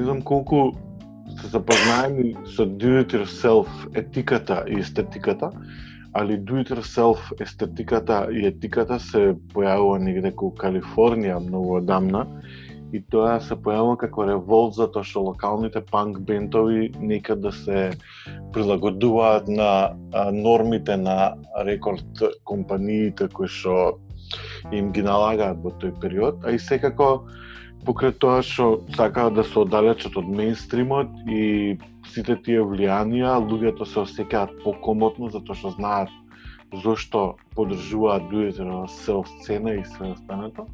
Не знам колку се запознаени со do-it-yourself етиката и естетиката, али do-it-yourself естетиката и етиката се појавува негде кај Калифорнија многу одамна и тоа се појавува како револт затоа што локалните панк бендови некад да се прилагодуваат на нормите на рекорд компаниите кои што им ги налагаат во тој период, а и секако покрај тоа што сакаат да се оддалечат од мејнстримот и сите тие влијанија, луѓето се осеќаат покомотно затоа што знаат зошто поддржуваат do-it-yourself сцена и све останато.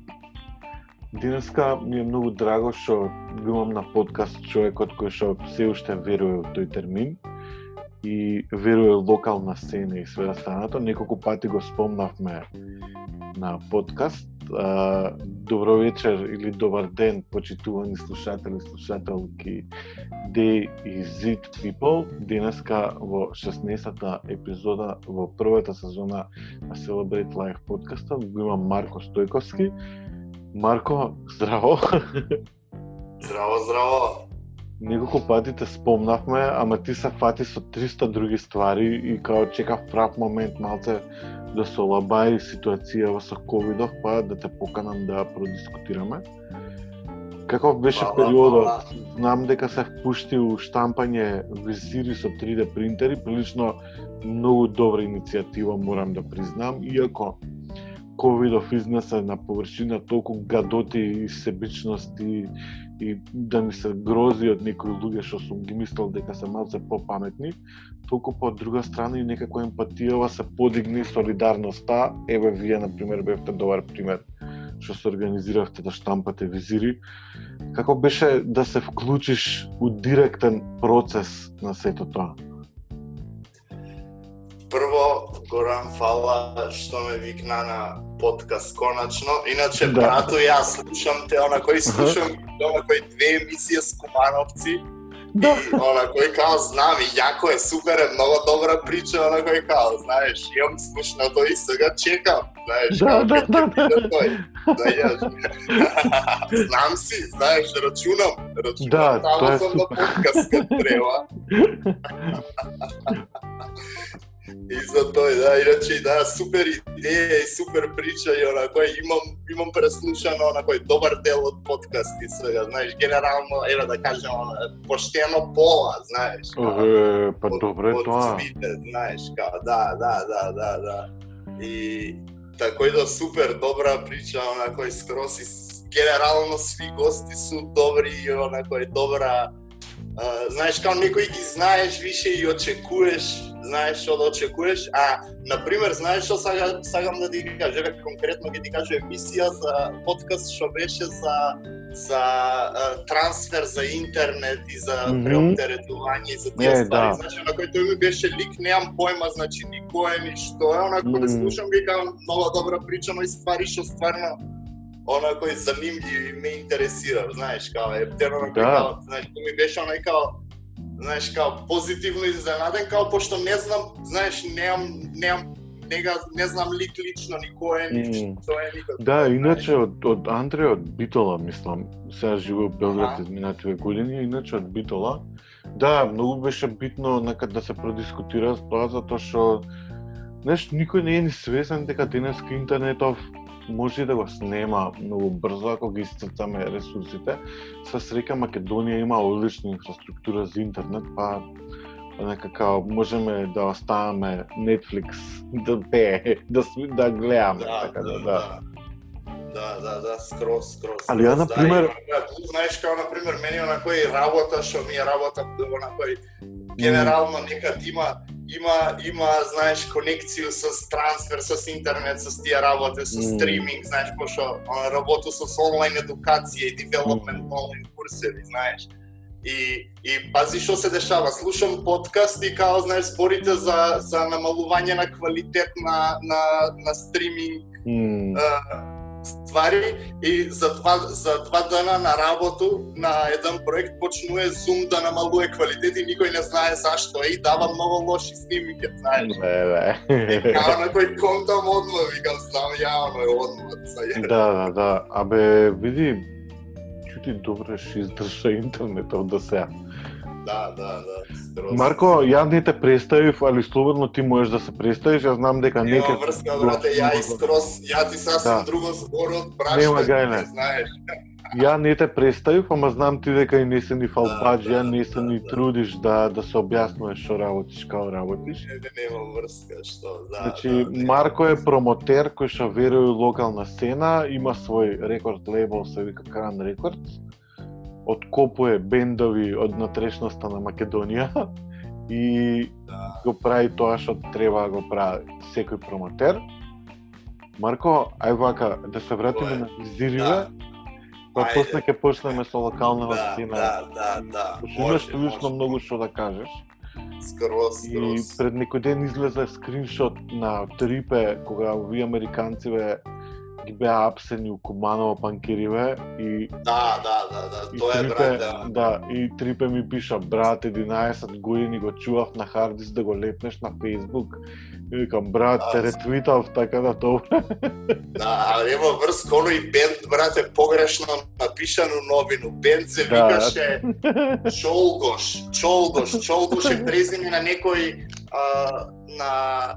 Денеска ми е многу драго што го имам на подкаст човекот кој што се уште верува во тој термин и верува локална сцена и све останато. Неколку пати го спомнавме на подкаст. Добро вечер или добар ден, почитувани слушатели, слушателки, Day и Zit People. Денеска во 16-та епизода во првата сезона на Celebrate Life подкаста го имам Марко Стојковски. Марко, здраво! Здраво, здраво! Неколку пати те спомнавме, ама ти се фати со 300 други ствари и као чекав прав момент малце да се олабаи ситуацијава со ковидов, па да те поканам да продискутираме. Каков беше периодот? Знам дека се впушти у штампање визири со 3D принтери, прилично многу добра иницијатива, морам да признам, иако ковидов изнесе на површина толку гадоти и себичности и да ми се грози од некои луѓе што сум ги мислел дека се малце попаметни, толку по друга страна и некако емпатијава се подигни солидарноста. Еве вие на пример бевте добар пример што се организиравте да штампате визири. Како беше да се вклучиш у директен процес на сето тоа? Прво, Горан, фала што ме викна на подкаст конечно. Иначе, брато, јас слушам те, слушам кои 2 емисија с Кумановци. Да. И кој као знам, и јако е, супер е, многу добра прича, кој као, знаеш, имам слушнато и сега чекам, знаеш, знам си, знаеш, рачунам, тамо сум на подкаст кад треба. И за тој, иначе, супер идеја и супер прича и имам преслушано добар дел од подкасти сега, знаеш, генерално, еве да кажем, поштено пола, знаеш. Па добре тоа. Знаеш, да. И такој супер добра прича, скроз и генерално сви гости су добри и добра. Знаеш, као некој ги знаеш више и очекуваш, знаеш што да очекуваш, например, знаеш што сакам да ти кажа, конкретно ги ти кажа емисија за подкаст што беше за трансфер за интернет и за преоптеретување и за тие ствари, значи, на кој тој ми беше лик, немам појма, значи, никој ни што е, слушам ги као нова добра прича, но и ствари што стварно кој занимљиви ме интересира, знаеш, као као, знаеш, ми беше знаеш, као позитивно изненаден, као пошто не знам, знаеш, не знам лик лично никој ништо е никако. Да, иначе од Андреј од Битола, мислам, сега живее во Белград изминативе години, иначе од Битола. Да, многу беше битно некад да се продискутира тоа, затоа што знаеш, никој не е ни свесен дека денеска интернетов може да го снема многу брзо ако ги исцртаме ресурсите. Со среќа Македонија има одлична инфраструктура за интернет, па некако можеме да оставаме Netflix да пее, да гледаме, така да. Да, скроз. Али ја, например... Знаеш, као, например, мене кој работа, што ми е работа, кој генерално некад има, знаеш, конекција со трансфер, со интернет, со тие работи, со стриминг, знаеш, пошто работу со онлайн едукација и девелопмент онлайн курсеви, знаеш. И пази што се дешава, слушам подкаст и као, знаеш, спорите за намалување на квалитет на стриминг ствари и за два дена на работу на еден проект почнува Zoom да намалува квалитет и никој не знае зашто и дава многу лоши снимки, знаеш. Као на кој контам викам, знам јавно е одмор. Да. Абе, види, ти добре ще издржа интернетот до сега. Да, скроз. Марко, ја не те представив, али слободно ти можеш да се представиш, ја знам дека Нема врска, брате, ја ти сасвим друго зборот, Нема браште, гајле. не знаеш. Ја не те представив, ама знам ти дека и не се ни фалпаџи, ја не се ни трудиш да се објаснуваш што работиш, како работиш. Нема врска, што, да. Значи, Марко е промотер кој што верува у локална сцена, има свој рекорд лейбл, се вика Кран Рекордс. Откопува бендови од натрешноста на Македонија и го прави тоа што треба да го прави секој промотер. Марко, ај вака, да се вратиме на Зириве, па после ќе почнеме со локалната сцена. Да. Имаш прилично многу што да кажеш. Скроз. И пред некој ден излезе скриншот на Трипе, кога овие американциве ги беа апсени у Куманово панкириве и Да, тоа е брат, да. Да, и Трипе ми пиша, брат, 11 години го чував на хардис да го лепнеш на Facebook. И викам, брат, те ретвитав, така да тоа. Да, а нема врска, оној бенд, брате, погрешно напишано новину. Бенд се викаше Чолгош е презиме на некој на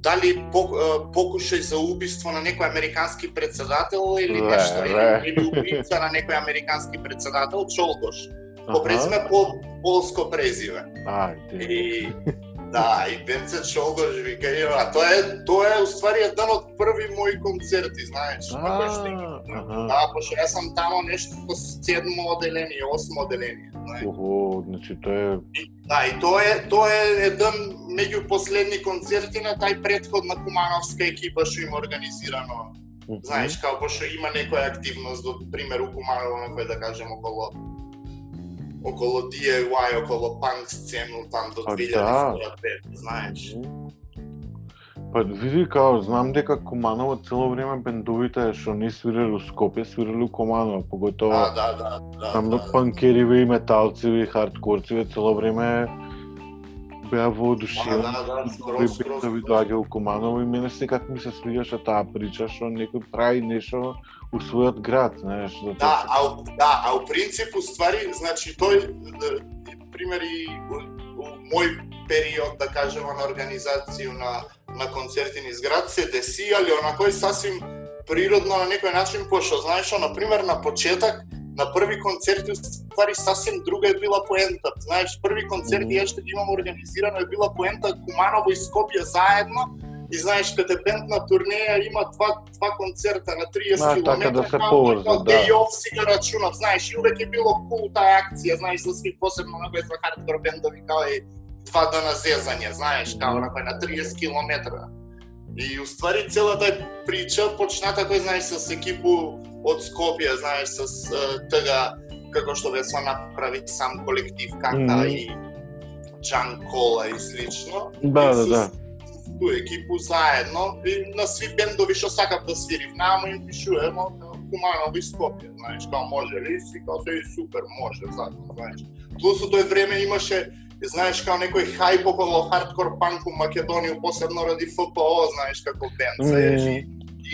дали покушај за убиство на некој американски председател или нешто, или убица на некој американски председател, Чолгош. По презиме, по полско презиме. И да, и Бенце Чолгош вика, а тоа е уствари еден од први мои концерти, знаеш. Да, пошто јас сум тамо нешто 7-мо оделение, 8-мо оделение, знаеш. Значи тоа е... Да, и тоа е еден меѓу последни концерти на тај предходна кумановска екипа што има организирано. Знаеш, као пошто има некоја активност, до пример у Куманово, некој да кажем около DIY, около панк сцену там до 2005, знаеш. Па види као, знам дека Куманово цело време бендовите што не свиреле у Скопје, свиреле у Куманово, поготово. Да. Там панкериве и металциве и хардкорциве цело време беа воодушевени. Да ви доаѓа у Куманово и мене секак ми се свиѓаше таа прича што некој прави нешто у својот град, знаеш. А у принцип, уствари, значи тој, примери, у мој период, да кажеме, на организација на концерти низ град се деси, али онакој сасвим природно на некој начин, пошто, знаеш, на пример, на почеток, на први концерти, уствари, сасвим друга е била поента. Знаеш, први концерти ја што ги имам организирано е била поента Куманово и Скопје заедно. И знаеш, каде бенд на турнеја има два концерта на 30 км, така да се поврзат, да. И оф си го рачунав, знаеш, и увек е било кул таа акција, знаеш, за сви посебно на за хардкор бендови, као и 2 дена зезање, знаеш, као на 30 км. И уствари целата прича почна такој, знаеш, с екипу од Скопје, знаеш, с тога, како што бе се направи сам колектив, кака и Джан Кола и слично. Да. Ту екипу заедно и на сви бендови што сакав да свирив, намо им пишуваме Куманово и Скопје, знаеш, као може ли си, као се супер, може, заедно, знаеш. Плюс у тој време имаше, знаеш, као некој хајп около хардкор панк у Македонија, посебно ради ФПО, знаеш, како бенд, знаеш, и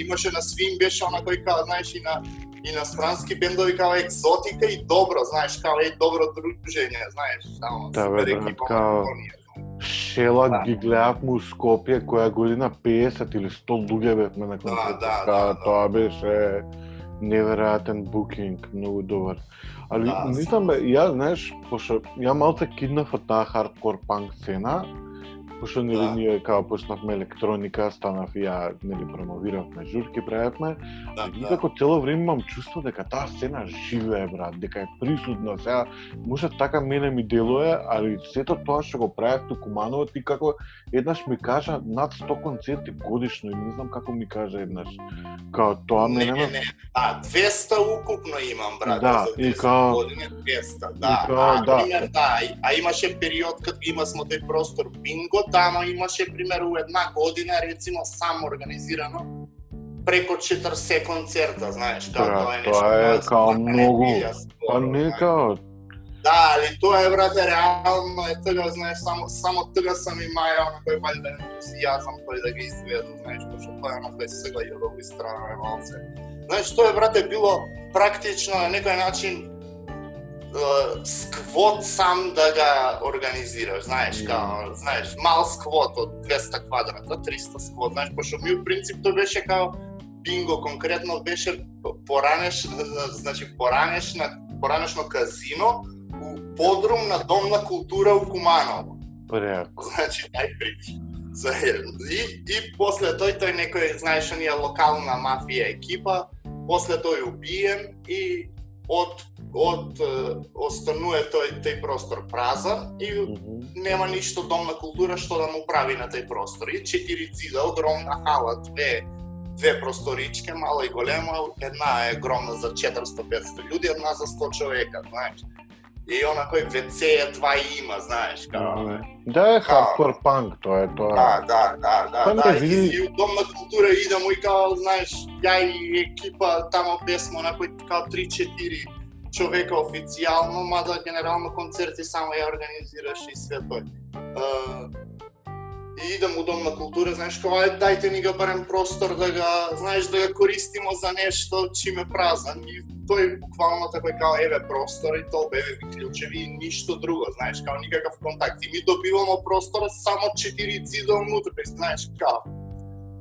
имаше на свим беше онакој, као, знаеш, и на странски бендови као екзотика и добро, знаеш, као добро дружење, знаеш, само супер екипа Македонија. Шела ги гледав му Скопје, која година 50 или 100 луѓе бевме на концерт. Тоа беше неверојатен букинг, многу добар. Али не знам бе, ја знаеш, пошто ја малце киднав од таа хардкор панк сцена, пошто нели ние као почнавме електроника, станав и ја нели промовиравме журки, правевме. Некако цело време имам чувство дека таа сцена живее, брат, дека е присутна. Сега може така мене ми делува, али сето тоа што го правев у Куманово, ти како еднаш ми кажа над 100 концерти годишно и не знам како ми кажа еднаш. Као тоа мене... Не. 200 укупно имам, брат. Да, и као... години 200, да. А имаше период кога имасмо тој простор Бинго, тамо имаше, примеру, една година, рецимо, само организирано преко 40 концерта, знаеш, као тоа е нешто. Тоа е као многу, па не као... Да, али тоа е, брате, реално е тога, знаеш, само тога сам имајал на кој валјда ентузијазам тој да ги изведу, знаеш, пошто тоа е на кој сега ја да страна е малце. Знаеш, тоа е, брате, било практично на некој начин сквот сам да ga организираш, знаеш, као, знаеш, мал сквот од 200 квадрата, 300 сквот, знаеш, пошто ми у принцип тој беше као бинго, конкретно беше поранешно казино у подрум на Дом на култура у Куманово. Преако. Значи, најприч. И после тој некој, знаеш, онија локална мафија екипа, после тој убиен и останува тој простор празан и нема ништо Дом на култура што да му прави на тој простор. И 4 цида, огромна хала, две просторички, мала и голема, една е огромна за 400-500 луѓе, една за 100 човека, знаеш. И онакој WC два има, знаеш, као. Да, е хардкор панк, тоа е тоа. Да. И у Дом на култура идемо и као, знаеш, ја и екипа тамо бесмо онакој као 3-4 човека официјално, мада генерално концерти само ја организираш и све тој. И идам у Дом на култура, знаеш, као, дајте ни га барем простор да ga, знаеш, да ga користимо за нешто чиме празан. И тој буквално такој као, еве простор и толку, еве ви клучеви и ништо друго, знаеш, као никакав контакт. И ми добивамо простор само 4 цида унутре, знаеш, као.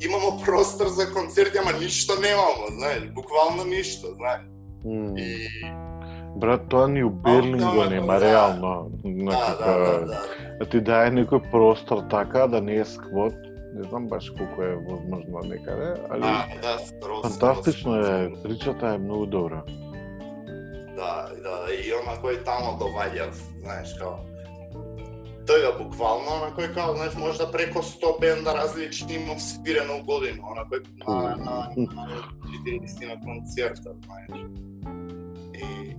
Имамо простор за концерти, ама ништо немамо, знаеш, буквално ништо, знаеш. И брат, тоа ни у Берлин го нема, реално. Да ти даде некој простор така, да не е сквот, не знам баш колку е возможно некаде, али фантастично е, причата е многу добра. Да, и онакој тамо доваѓав, знаеш, као, тој га буквално, онакој као, знаеш, можда преко 100 бенда различни имав свирено у годину, онакој на 40 на концерта, знаеш. И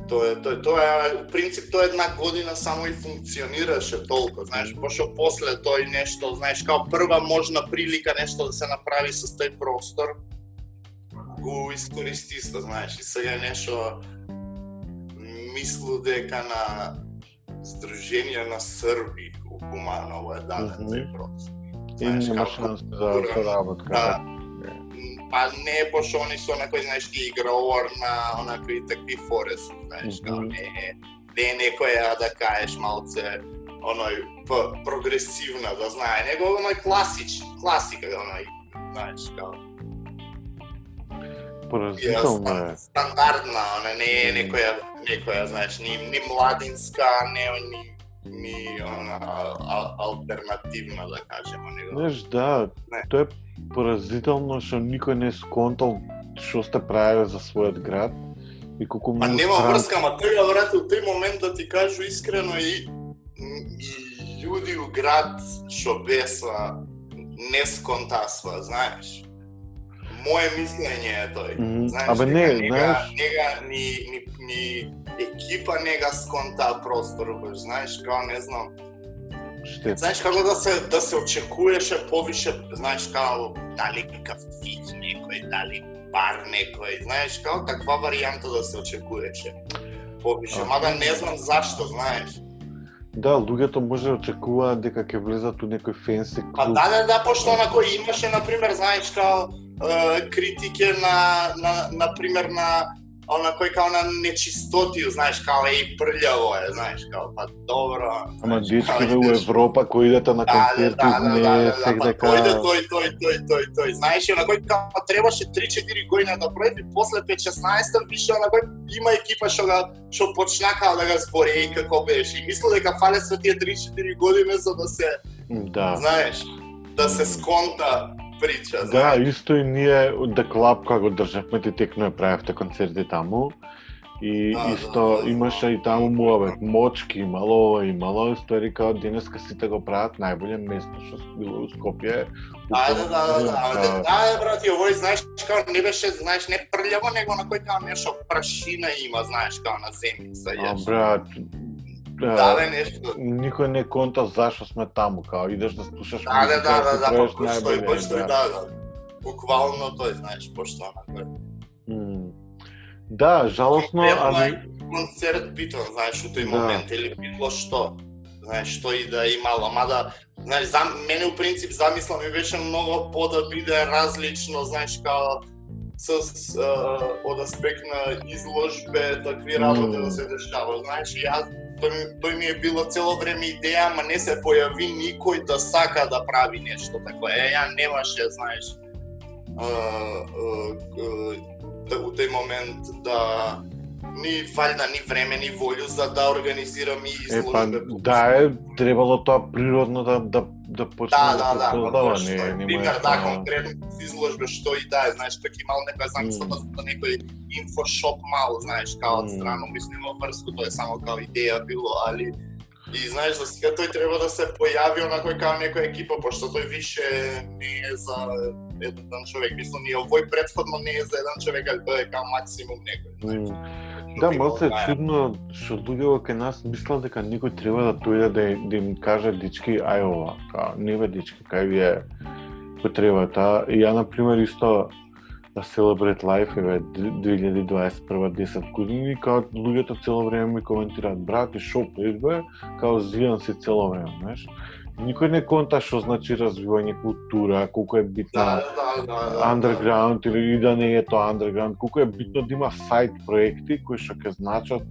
тоа е, принцип, тоа една година само и функционираше толку, знаеш, пошто после тој нешто, знаеш, као прва можна прилика нешто да се направи со тој простор, го искористи, знаеш, и сега нешто мислу дека на Сдружение на Срби у Куманово е даден тој простор. И нема шанс за работка. Па не, пошто они со некој, знаеш, ги играор на онакви такви фореси, знаеш, као не е некоја да кажеш малце оној прогресивна, да знае, него оној класика, оној, знаеш, као. Поразително е. Стандардна, она не е некоја, знаеш, ни младинска, ни алтернативна, да кажемо, него. Знаеш, да, тоа е поразително што никој не сконтал што сте правеле за својот град и колку многу нема врска, ама тој врати у тој момент да ти кажу искрено и луѓе у град што беса не сконтасва, знаеш. Моје мислење е тој. Знаеш, абе не, знаеш, ни екипа не га сконта простор, знаеш, као не знам. Штет. Знаеш како да се очекуваше повише, знаеш, као дали кафич некој, дали бар некој, знаеш, као таква варијанта да се очекуваше повише, мада не знам зашто, знаеш. Да, луѓето може да очекуваат дека ќе влезат у некој фенси клуб. Па да, пошто онако имаше, например, знаеш, као критике например, на онакој као на нечистотiju, знаеш, као прљаво е, знаеш, као, па добро. Ама дечките у Европа кои идете на концерти, не е сек дека... Тој, знаеш, онакој као требаше 3-4 години да пројде, после 5-16 више онакој има екипа што почна као да га збори и како беше. И мислам дека фале се тие 3-4 години за да се, знаеш, да се сконта прича, да, исто и ние од The Club кога го државме, ти текно ја правевте концерти таму и исто имаше и таму муабет, мочки имало, ствари као денеска сите го прават најболje место што било у Скопје. Да, брат, овој, знаеш, као не беше, знаеш, не прљаво, него на кој као нешто прашина има, знаеш, као на земјица. Брат, нешто. Никој не конта зашто сме таму, као идеш да слушаш музика, да, буквално тој, знаеш, пошто онакој. Да, жалосно, али концерт битон, знаеш, у тој момент или било што, знаеш, што и да имало, мада, знаеш, мене у принцип замисла ми беше многу да биде различно, знаеш, као од аспект на изложбе, такви работи да се дешава. Знаеш, тој ми е било цело време идеја, ама не се појави никој да сака да прави нешто такво. Ја немаше, знаеш, у тој момент да ни валјда ни време, ни волју за да организирам и изложбе. Требало тоа природно да почне да се создава, пример, конкретно изложбе што и знаеш, тој имал некоја замисла за некој инфошоп мал, знаеш, као од страна, мислим во врску, тоа е само као идеја било, али и знаеш, за сега тој треба да се појави онакој као некоја екипа, пошто тој више не е за еден човек, мислам, и овој претходно не е за еден човек, али тој е као максимум некој. Да, малце чудно што луѓето кај нас мислат дека некој треба да дојде да им каже дечки ај ова, као не бе дечки, кај ви е кој треба таа. И ја на пример исто да Celebrate Life еве 2021 10 години, као луѓето цело време ми коментираат брат и шо бе, као звијан си цело време, знаеш. Никој не конта што значи развивање култура, колку е битна underground или да не е тоа underground, колку е битно да има сайт проекти кои што ќе значат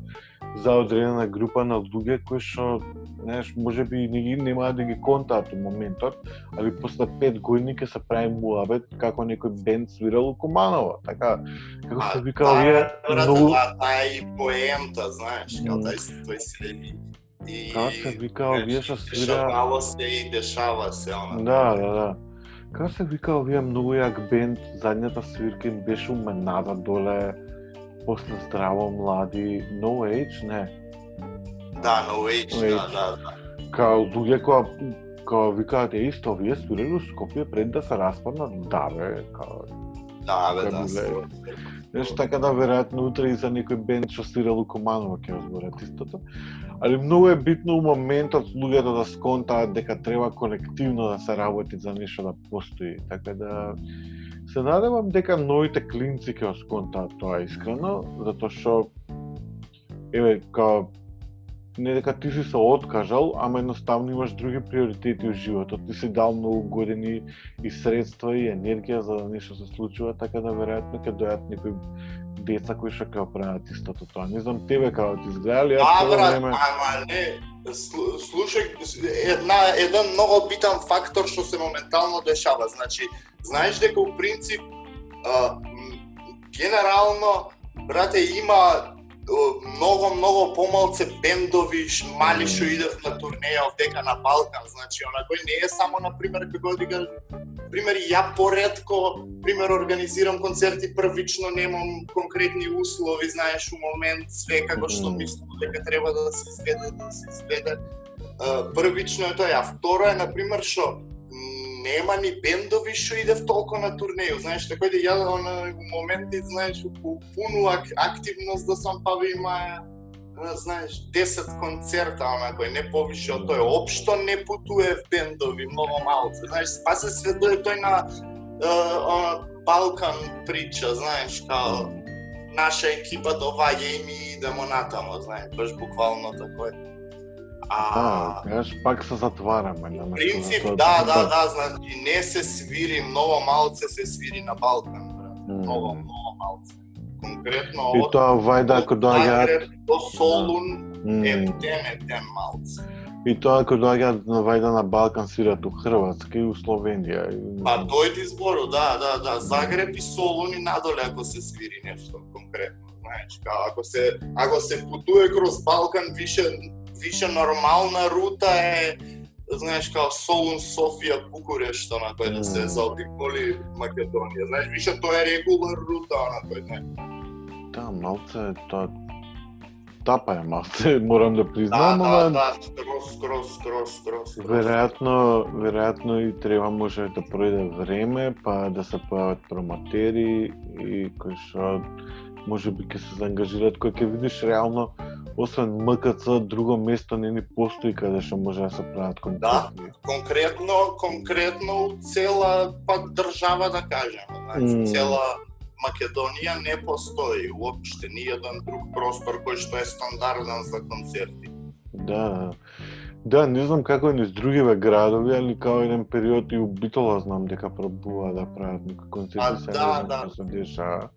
за одредена група на луѓе кои што, знаеш, можеби нема да ги контаат во моментот, али после 5 години ќе се прави муабет како некој бенд свирал у Куманово, така како се вика овие многу и поемта, знаеш, како тој се Како се вика овие што свира... Дешавало се и дешава се, она. Да. Како се вика овие многу јак бенд, задњата свирка им беше умената доле, после здраво млади, No Age, не? Да, No Age, да. Као луѓе која викаат, исто, овие свирали у Скопје пред да се распаднат, да бе, као... Да бе, да. Нешто така да веројатно утре и за некој бенд што свирал у Куманово ќе разберат истото. Али многу е битно у моментот луѓето да сконтаат дека треба колективно да се работи за нешто да постои. Така да се надевам дека новите клинци ќе сконтаат тоа искрено, затоа што еве као не дека ти си се откажал, ама едноставно имаш други приоритети во животот. Ти си дал многу години и средства и енергија за да нешто се случува, така да веројатно ќе дојдат некои деца кои што ќе прават истото тоа. Не знам тебе како ти изгледали, јас време... Ама не, слушај, еден многу битен фактор што се моментално дешава. Значи, знаеш дека у принцип генерално, брате, има многу помалце бендови мали што идат на турнеја овдека на Балкан, значи онакој не е само на пример како да кажам, пример ја поретко, пример организирам концерти првично, немам конкретни услови, знаеш, у момент све како што мислам дека треба да се изведе. Првично е тоа, второ е на пример што нема ни бендови што идев толку на турнеју, знаеш, така да ја на моменти, знаеш, пуну активност да сам па има, знаеш, 10 концерта, онакој, не повише од тој, општо не путуев бендови, многу малце, знаеш, па се сведува тој на Балкан прича, знаеш, као наша екипа доваѓа и ми идемо натамо, знаеш, баш буквално такој. Кажеш, пак се затвараме. В принцип, да, значи не се свири, многу малце се свири на Балкан, брат. Многу малце. Конкретно и тоа вајда ако доаѓаат до Солун е тем малце. И тоа ако доаѓаат на вајда на Балкан свират у Хрватска и у Словенија. Па тој ти збору, да. Загреб и Солун и надоле ако се свири нешто конкретно, знаеш, ако се путува кроз Балкан више нормална рута е, знаеш, као Солун, Софија, Букурешт, на кој да се заобиколи Македонија. Знаеш, више тоа е регулар рута, на кој, знаеш. Да, малце, тоа тапа е малце, морам да признам, да, скроз. Веројатно и треба може да пройде време, па да се појават промотери и кои што можеби ќе се заангажираат, кој ќе видиш реално освен МКЦ, друго место не ни постои каде што може да се прават концерти. Да, конкретно цела држава да кажем, значи цела Македонија не постои уопште ни еден друг простор кој што е стандарден за концерти. Да. Да, не знам како е низ другиве градови, али као еден период и у Битола знам дека пробува да прават некои концерти, се не знам да. што се деша,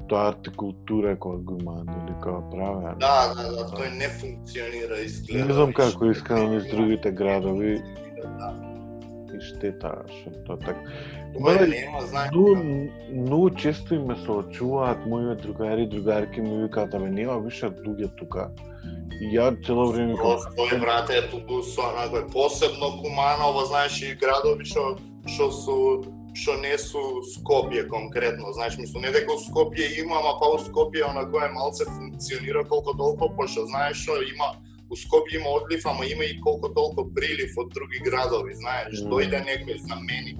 тоа артикултура која го имаат или која правеа. Да, тој не функционира изгледа. Не знам како искрено низ другите градови Да. и штета, што тоа така. Тоа нема, знаеш. Многу често и ме соочуваат мои другари и другарки ми викаат, абе нема више луѓе тука. И ја цело време Тој брате е туку со некој посебно Куманово, знаеш, и градови што не су Скопје конкретно, знаеш, мислам не дека у Скопје има, ама па у Скопје онакое малце функционира колку толку, пошто знаеш што има у Скопје има одлив, ама има и колку толку прилив од други градови, знаеш, дојде некој знаменик,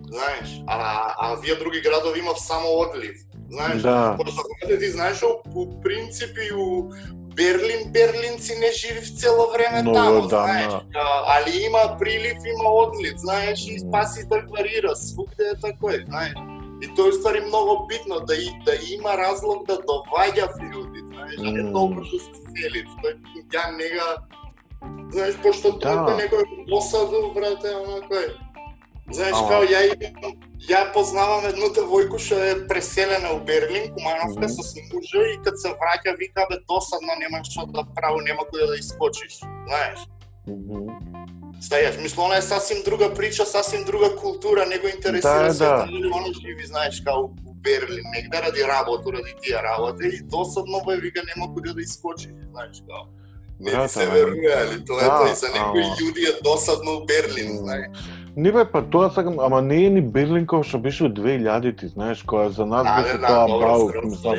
знаеш, а вие други градови имав само одлив, знаеш, пошто ти знаеш, у принципи у Берлинци не живи в цело време таму, знаеш, али има прилив, има одлив, знаеш, и спаси тој варира, свугде е такој, знаеш. И тоа е ствари многу битно, да има разлог да доваѓав луѓе, знаеш, а не толку да се сели, ја нега, знаеш, пошто тоа некој посаду, брате, онакој. Знаеш, као ја познавам едно девојку што е преселена у Берлин, Кумановка со мужа и кад се враќа вика бе досадно, нема што да прави, нема куде да искочиш, знаеш. Стајаш, мислам, она е сасвим друга прича, сасвим друга култура, не го интересира светот, или она живи, знаеш, као у Берлин, негде ради работа, ради тие работи и досадно бе вика нема куде да искочиш, знаеш, као. Не ти се веруе, али тоа е тој за некои луѓе е досадно у Берлин, знаеш. Не бе, па тоа сакам, ама не е ни Берлин кој што беше у 2000-ти, знаеш, која за нас беше тоа баук, мислам.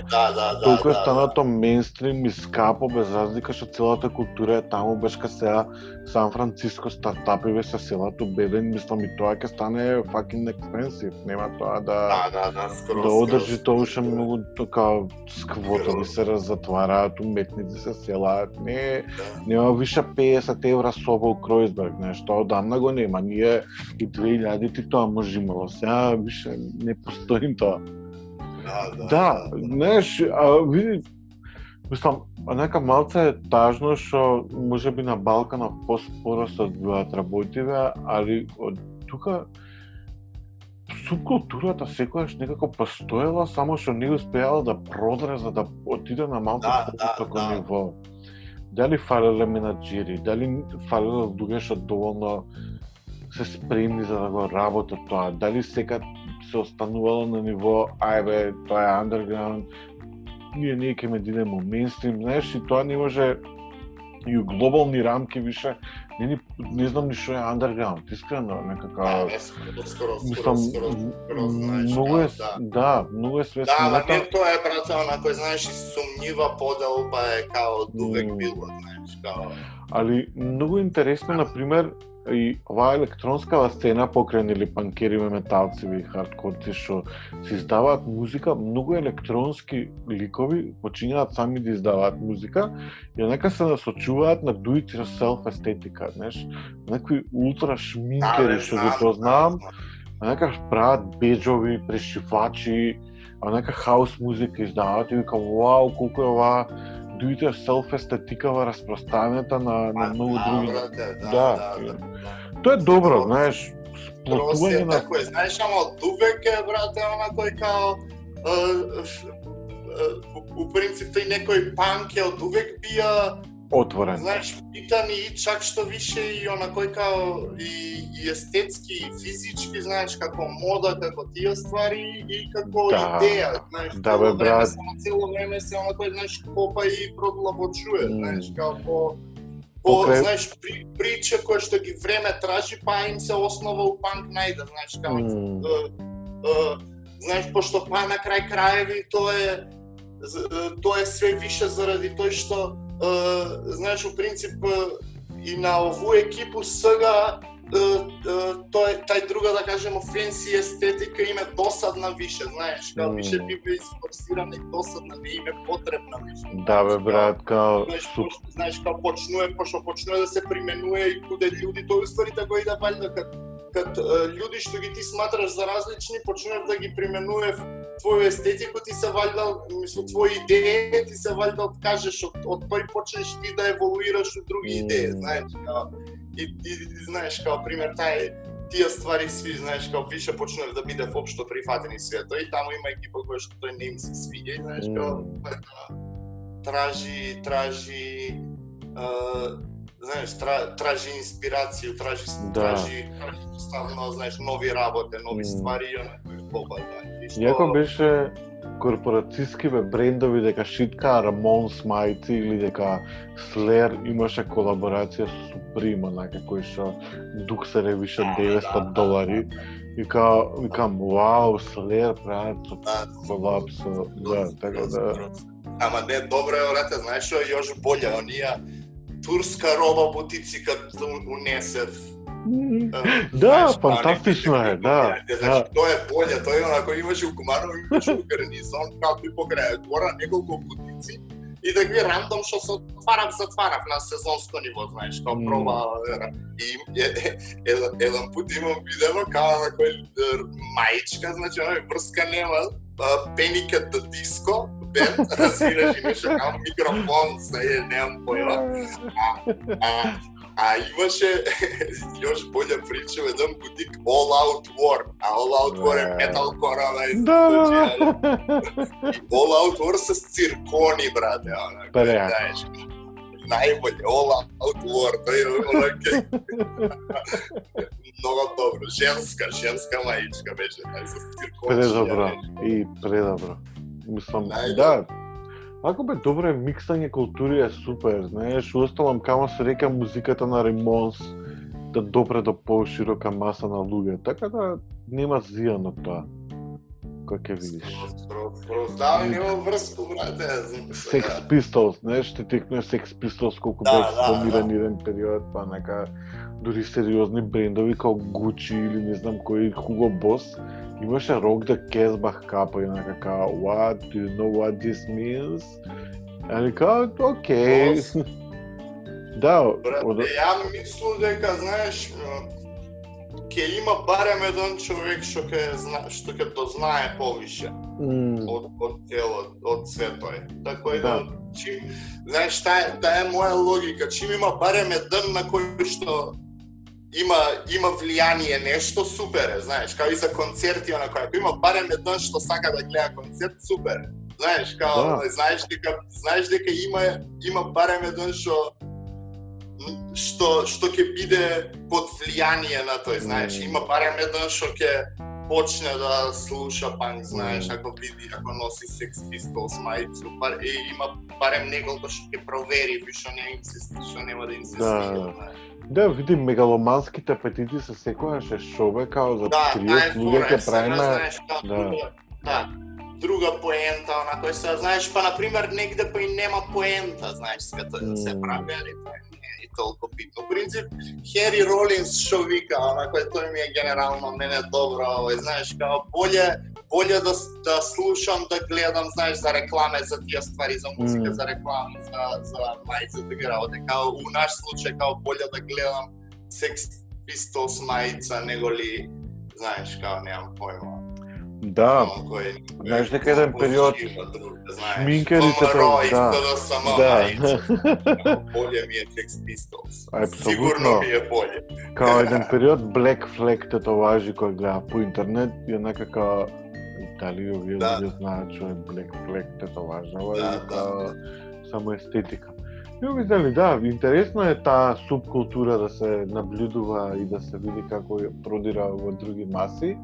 Толку е станато мейнстрим и скапо, без разлика што целата култура е таму, беше ка сега Сан Франциско стартапи се селат у Берлин, мислам и тоа ќе стане fucking expensive, нема тоа да одржи тоа уште многу така сквотови се разатвараат, уметници се селаат, нема више 50 евра соба у Кројсберг, нешто одамна го нема, ние и 2000-ти тоа може имало, сега више не постои тоа. Да, знаеш, види, мислам, нека малце е тажно што можеби на Балканов поспоро се одвиваат работиве, али од тука субкултурата секогаш некако постоела, само што не успеала да продре за да отиде на малку по-високо ниво. Дали фалеле менаџери, дали фалеле луѓе што доволно се спремни за да го работат тоа, дали секад се останувало на ниво ајбе, тоа е underground, ние ќе ме дидемо мейнстрим, знаеш, и тоа не може и у глобални рамки више, не знам ни што е underground, искрено, некака... Скоро, многу е, многу е свесна. Да, ама не тоа е, брате, онакој, знаеш, и сумнива поделба е као дувек било, знаеш, као... Али многу интересно, например, и оваа електронскава сцена покрај нели панкериве, металци и хардкорци што се издаваат музика, многу електронски ликови почињаат сами да издаваат музика и нека се насочуваат на do it yourself естетика, знаеш, некои ултра шминкери што ги познавам, нека прават беџови, прешивачи, нека хаус музика издаваат и вика вау колку е оваа do it yourself естетикава распространета на многу други. Тоа е добро, знаеш, сплотување на... Такој, знаеш, ама од увек е, брате, онакој као... У принцип, тој некој панк е од увек бија... Отворен. Знаеш, питан и чак што више и онакој као и естетски, и физички, знаеш, како мода, како тие ствари и како идеја, знаеш, да, брат. Цело време се онакој, знаеш, копа и продлабочуе, знаеш, као знаеш, прича која што ги време тражи, па им се основа у панк најде, знаеш, као знаеш, пошто па на крај краеви тоа е све више заради тој што знаеш, у принцип и на ову екипу сега тај друга, да кажемо, фенси естетика им е досадна више, знаеш, као више бива изфорсирана и досадна, не им е потребна више. Да бе, брат, као... Знаеш, као почнува да се применува и куде луѓе, тоа ствари така и да валјда, кад луѓе што ги ти сматраш за различни, почнуваш да ги применуваш твоја естетика, ти се валјда, мислам, твои идеи, ти се валјда откажеш од тој почнеш ти да еволуираш од други идеи, знаеш, знаеш, као пример тие ствари сви, знаеш, као више почнав да биде општо прифатени свето и таму има екипа која што тој не им се свиѓа, знаеш, као тражи знаеш, тражи инспирација, тражи ставно, знаеш, нови работи, нови ствари и онака боба, знаеш. Иако беше корпорацијскиве брендови дека шитка Ramones мајци или дека Slayer имаше колаборација со Supreme, онака кој што дук се ревише $900 и викам, вау, Slayer прават колаб со, да, така да. Ама не, добро е, орете, знаеш што е још боле, онија турска роба бутици като унесев. Да, фантастично е, да. Значи, тоа е боле, тоа е онако имаше у Куманово, имаше у гарнизон, како и покрај двора неколку бутици и да ги рандом што се затварав на сезонско ниво, знаеш, као проба. И еден пут имам видено као на кој мајчка, значи, врска нема, Panic at the Disco, бенд, разбираш, имаше као микрофон, немам појма. А имаше још болја прича еден бутик All Out War, а All Out War е металкора, и All Out War с циркони, брате, знаеш. Најболje, All Out War, тој е много добро, женска мајичка беше, с циркони. Предобро, и предобро. Мислам, да. Ако бе добро е миксање култури е супер, знаеш, уосталом камо се река музиката на Ramones да допре до поширока маса на луѓе, така да нема зијано тоа. Кој ќе видиш. Да, нема врску, брате. Sex Pistols, знаеш, те текне Sex Pistols колку бе формиран еден период, па нека дури сериозни брендови као Gucci или не знам кој Hugo Boss. Имаше Rock the Casbah капа и онака као, what, do you know what this means? Али као, окей. Да, ја мислам дека, знаеш, ќе има барем еден човек што ќе дознае повише од целот, од светој. Така да, знаеш, таа е моја логика, чим има барем еден на кој што има влијание нешто, супер е, знаеш, као и за концерти, онако, ако има барем еден што сака да гледа концерт, супер е. Знаеш, као, знаеш дека има барем еден што ќе биде под влијание на тој, знаеш, има барем еден што ќе почне да слуша панк, знаеш, ако носи Sex Pistols мајцу, има барем неколку што ќе провери, што нема да им се свиѓа, знаеш. Да, види, мегаломанските апетити се секогаш е шове, као за 30 луѓе ќе правиме. Да, друга поента, онако се, знаеш, па например негде па и нема поента, знаеш, свето да се прави, али тоа не е толку битно. В принцип, Хери Ролинс шо вика, онако тој ми е генерално мене добро, знаеш, као болje да слушам, да гледам, знаеш, за рекламе, за тие ствари, за музика, за реклами, за мајца, така работи. Као у наш случај, као болje да гледам Sex Pistols мајца, него ли, знаеш, као немам појма. Да, знаеш дека еден период шминкерите болje ми е Sex Pistols. Апсолутно. Сигурно ми е болje. Као еден период Black Flag тетоважи кој гледа по интернет и онака као дали овие луѓе знаат што е Black Flag тетоважава или као само естетика. И видели, да, интересно е таа субкултура да се наблюдува и да се види како продира во други маси.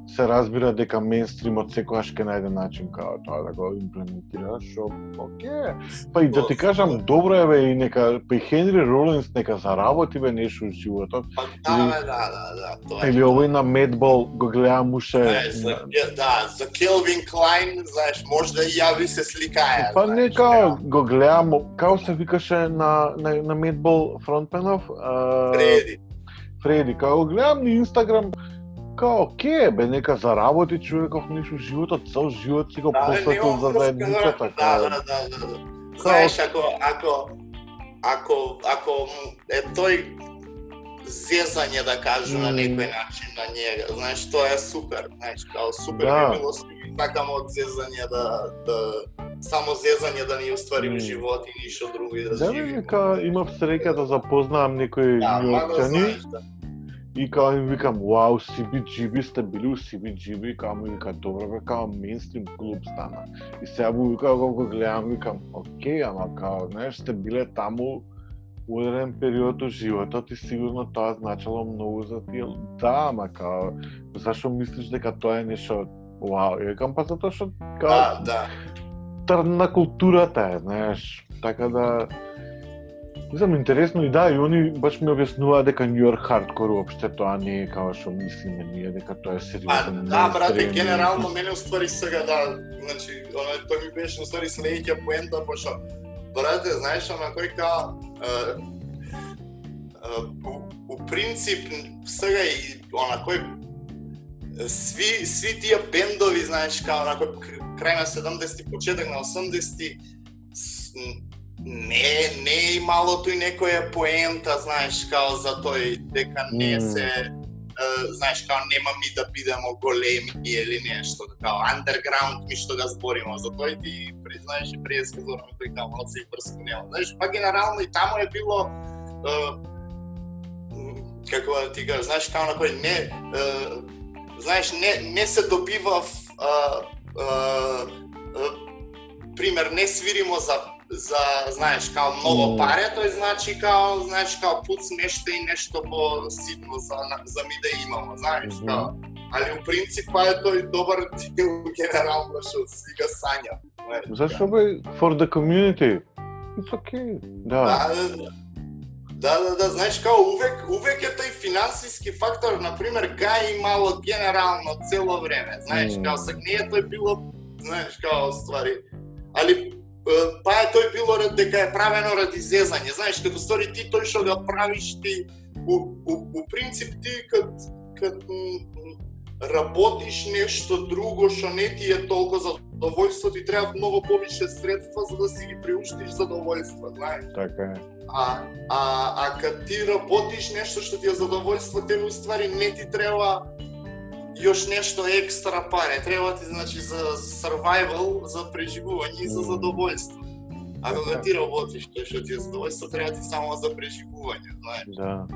Се разбира дека мејнстримот секогаш ќе најде начин како тоа да го имплементира, што окей. Па и да ти кажам, добро е бе и нека па и Хенри Ролинс нека заработи бе нешто во животот. Да, тоа е. Или овој на Медбол го гледам уше. Да, за Келвин Клайн, знаеш, можда и ја ви се сликае. Па нека го гледам, како се викаше на Медбол фронтменов? Фреди, како го гледам на Инстаграм. Као, окей, бе, нека заработи човеков нешто во животот, цел живот си го посветил за заедницата. Да. Знаеш, ако е тој зезање, да кажу, на некој начин на njega, знаеш, тоа е супер, знаеш, као супер би било, сакам од зезање само зезање да ни оствариме живот и ништо друго и да Да, живиме. имав среќа да запознавам некои Да, њујоркчани да. и као им викам, вау, CBGB сте били у CBGB, као ми вика, добре бе, као мейнстрим клуб стана. И сега му вика, колко гледам, викам, окей, ама као, знаеш, сте биле таму ударен период од животот и сигурно тоа значило многу за тие. Да, ама као, зашо мислиш дека тоа е нешто вау? И викам, па затоа што као Да. трн на културата е, знаеш, така да мислам интересно и да, и они баш ми објаснуваат дека Нью Йорк хардкор уопште тоа не е као што мислиме ние, дека тоа е сериозен. Да, брате, генерално мене уствари сега да, значи, тој ми беше уствари следеќа поента, пошто брате, знаеш, на кој као у принцип сега и кој сви тие бендови, знаеш, као на кој крај на 70-ти, почеток на 80-ти не е имало тој некоја поента, знаеш, као за тој дека не се знаеш, као нема ми да бидеме големи или нешто, као underground ми што да збориме, за тој ти признаеш и преска зораме тој као малце и врску нема. Знаеш, па генерално и таму е било како да ти кажа, знаеш, као на кој знаеш, не се добива пример, не свиримо за знаеш, као много паре, тој значи као, знаеш, као пуц нешто и нешто по ситно за ми да имамо, знаеш, као. Али у принцип па е тој добар дел генерално што сега сања. Зашо бе, for the community? It's okay. Да. Да, знаеш, као увек е тој финансиски фактор, например, га имало генерално цело време, знаеш, као сега не е тој било, знаеш, као ствари, али па е тој било дека е правено ради зезање, знаеш, като ствари ти тој што го правиш ти, у принцип ти кад работиш нешто друго што не ти е толку задоволство, ти треба многу повише средства за да си ги приуштиш задоволство, знаеш. Така е. А кад ти работиш нешто што ти е задоволство, те уствари не ти треба још нешто екстра паре, треба ти, значи, за survival, за преживување и за задоволство. А кога ти работиш тој што ти е задоволство, треба ти само за преживување, знаеш. Да.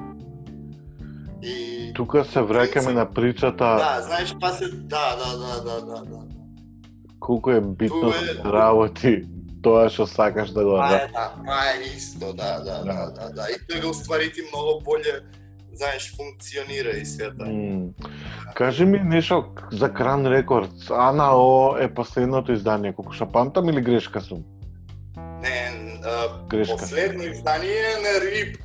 И тука се враќаме на причата. Да, знаеш, па се да. Колку е битно да работи тоа што сакаш да го направиш. Па е исто, да. И тоа го уствари ти многу боле, знаеш, функционира и света. Кажи ми нешто за Кран Рекордс. АНАО е последното издание, колку што памтам, или грешка сум? Не, грешка. Последно издание на Рип.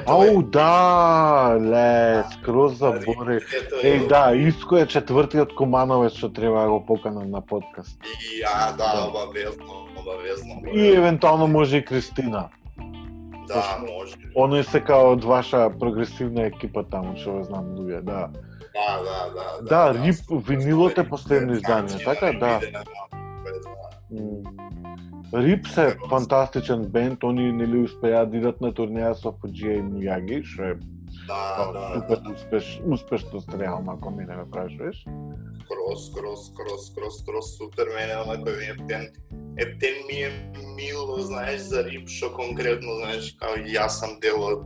Ау, да, скроз заборев. Да, Иско е четвртиот Кумановец што треба да го поканам на подкаст. Да, обавезно. И евентуално може и Кристина. Да, може. Оно е се као од ваша прогресивна екипа таму, што го знам луѓе, да. Да, Рип, винилот е последно издание, така? Да. Рип се фантастичен бенд, они нели успеа да идат на турнеја со Фуџија и Мияги, што е супер успешност реално, ако мене ме прашуваш. Крос, супер, мене онако ептен ми е мило, знаеш, за Рип, што конкретно, знаеш, као и јас сам дел од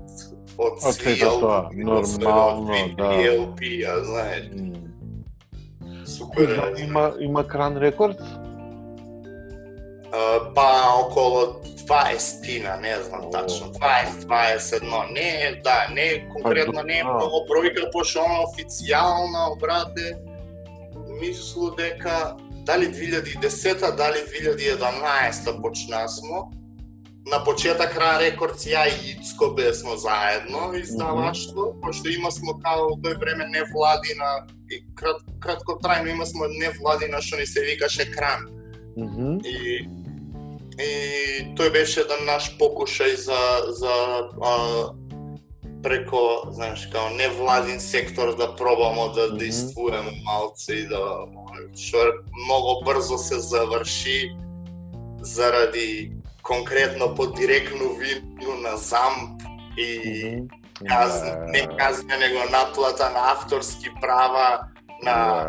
света, нормално, да. LP, знаеш. Супер. Има Кран Рекордс? Па около 20-тина, не знам тачно, 20-21, не конкретно не е многу бројка, пошто официјално, брате, мислу дека дали 2010-та, дали 2011-та почнасмо. На почеток Кран Рекордс ја и Ицко бесмо заедно издаваштво, пошто имасмо као тој време невладина, и краткотрајно имасмо невладина што ни се викаше Кран. И тој беше еден наш покушај за преко, знаеш, као невладин сектор да пробамо да действуваме малце и да што многу брзо се заврши заради конкретно по директно вину на ЗАМП и не казна него наплата на авторски права на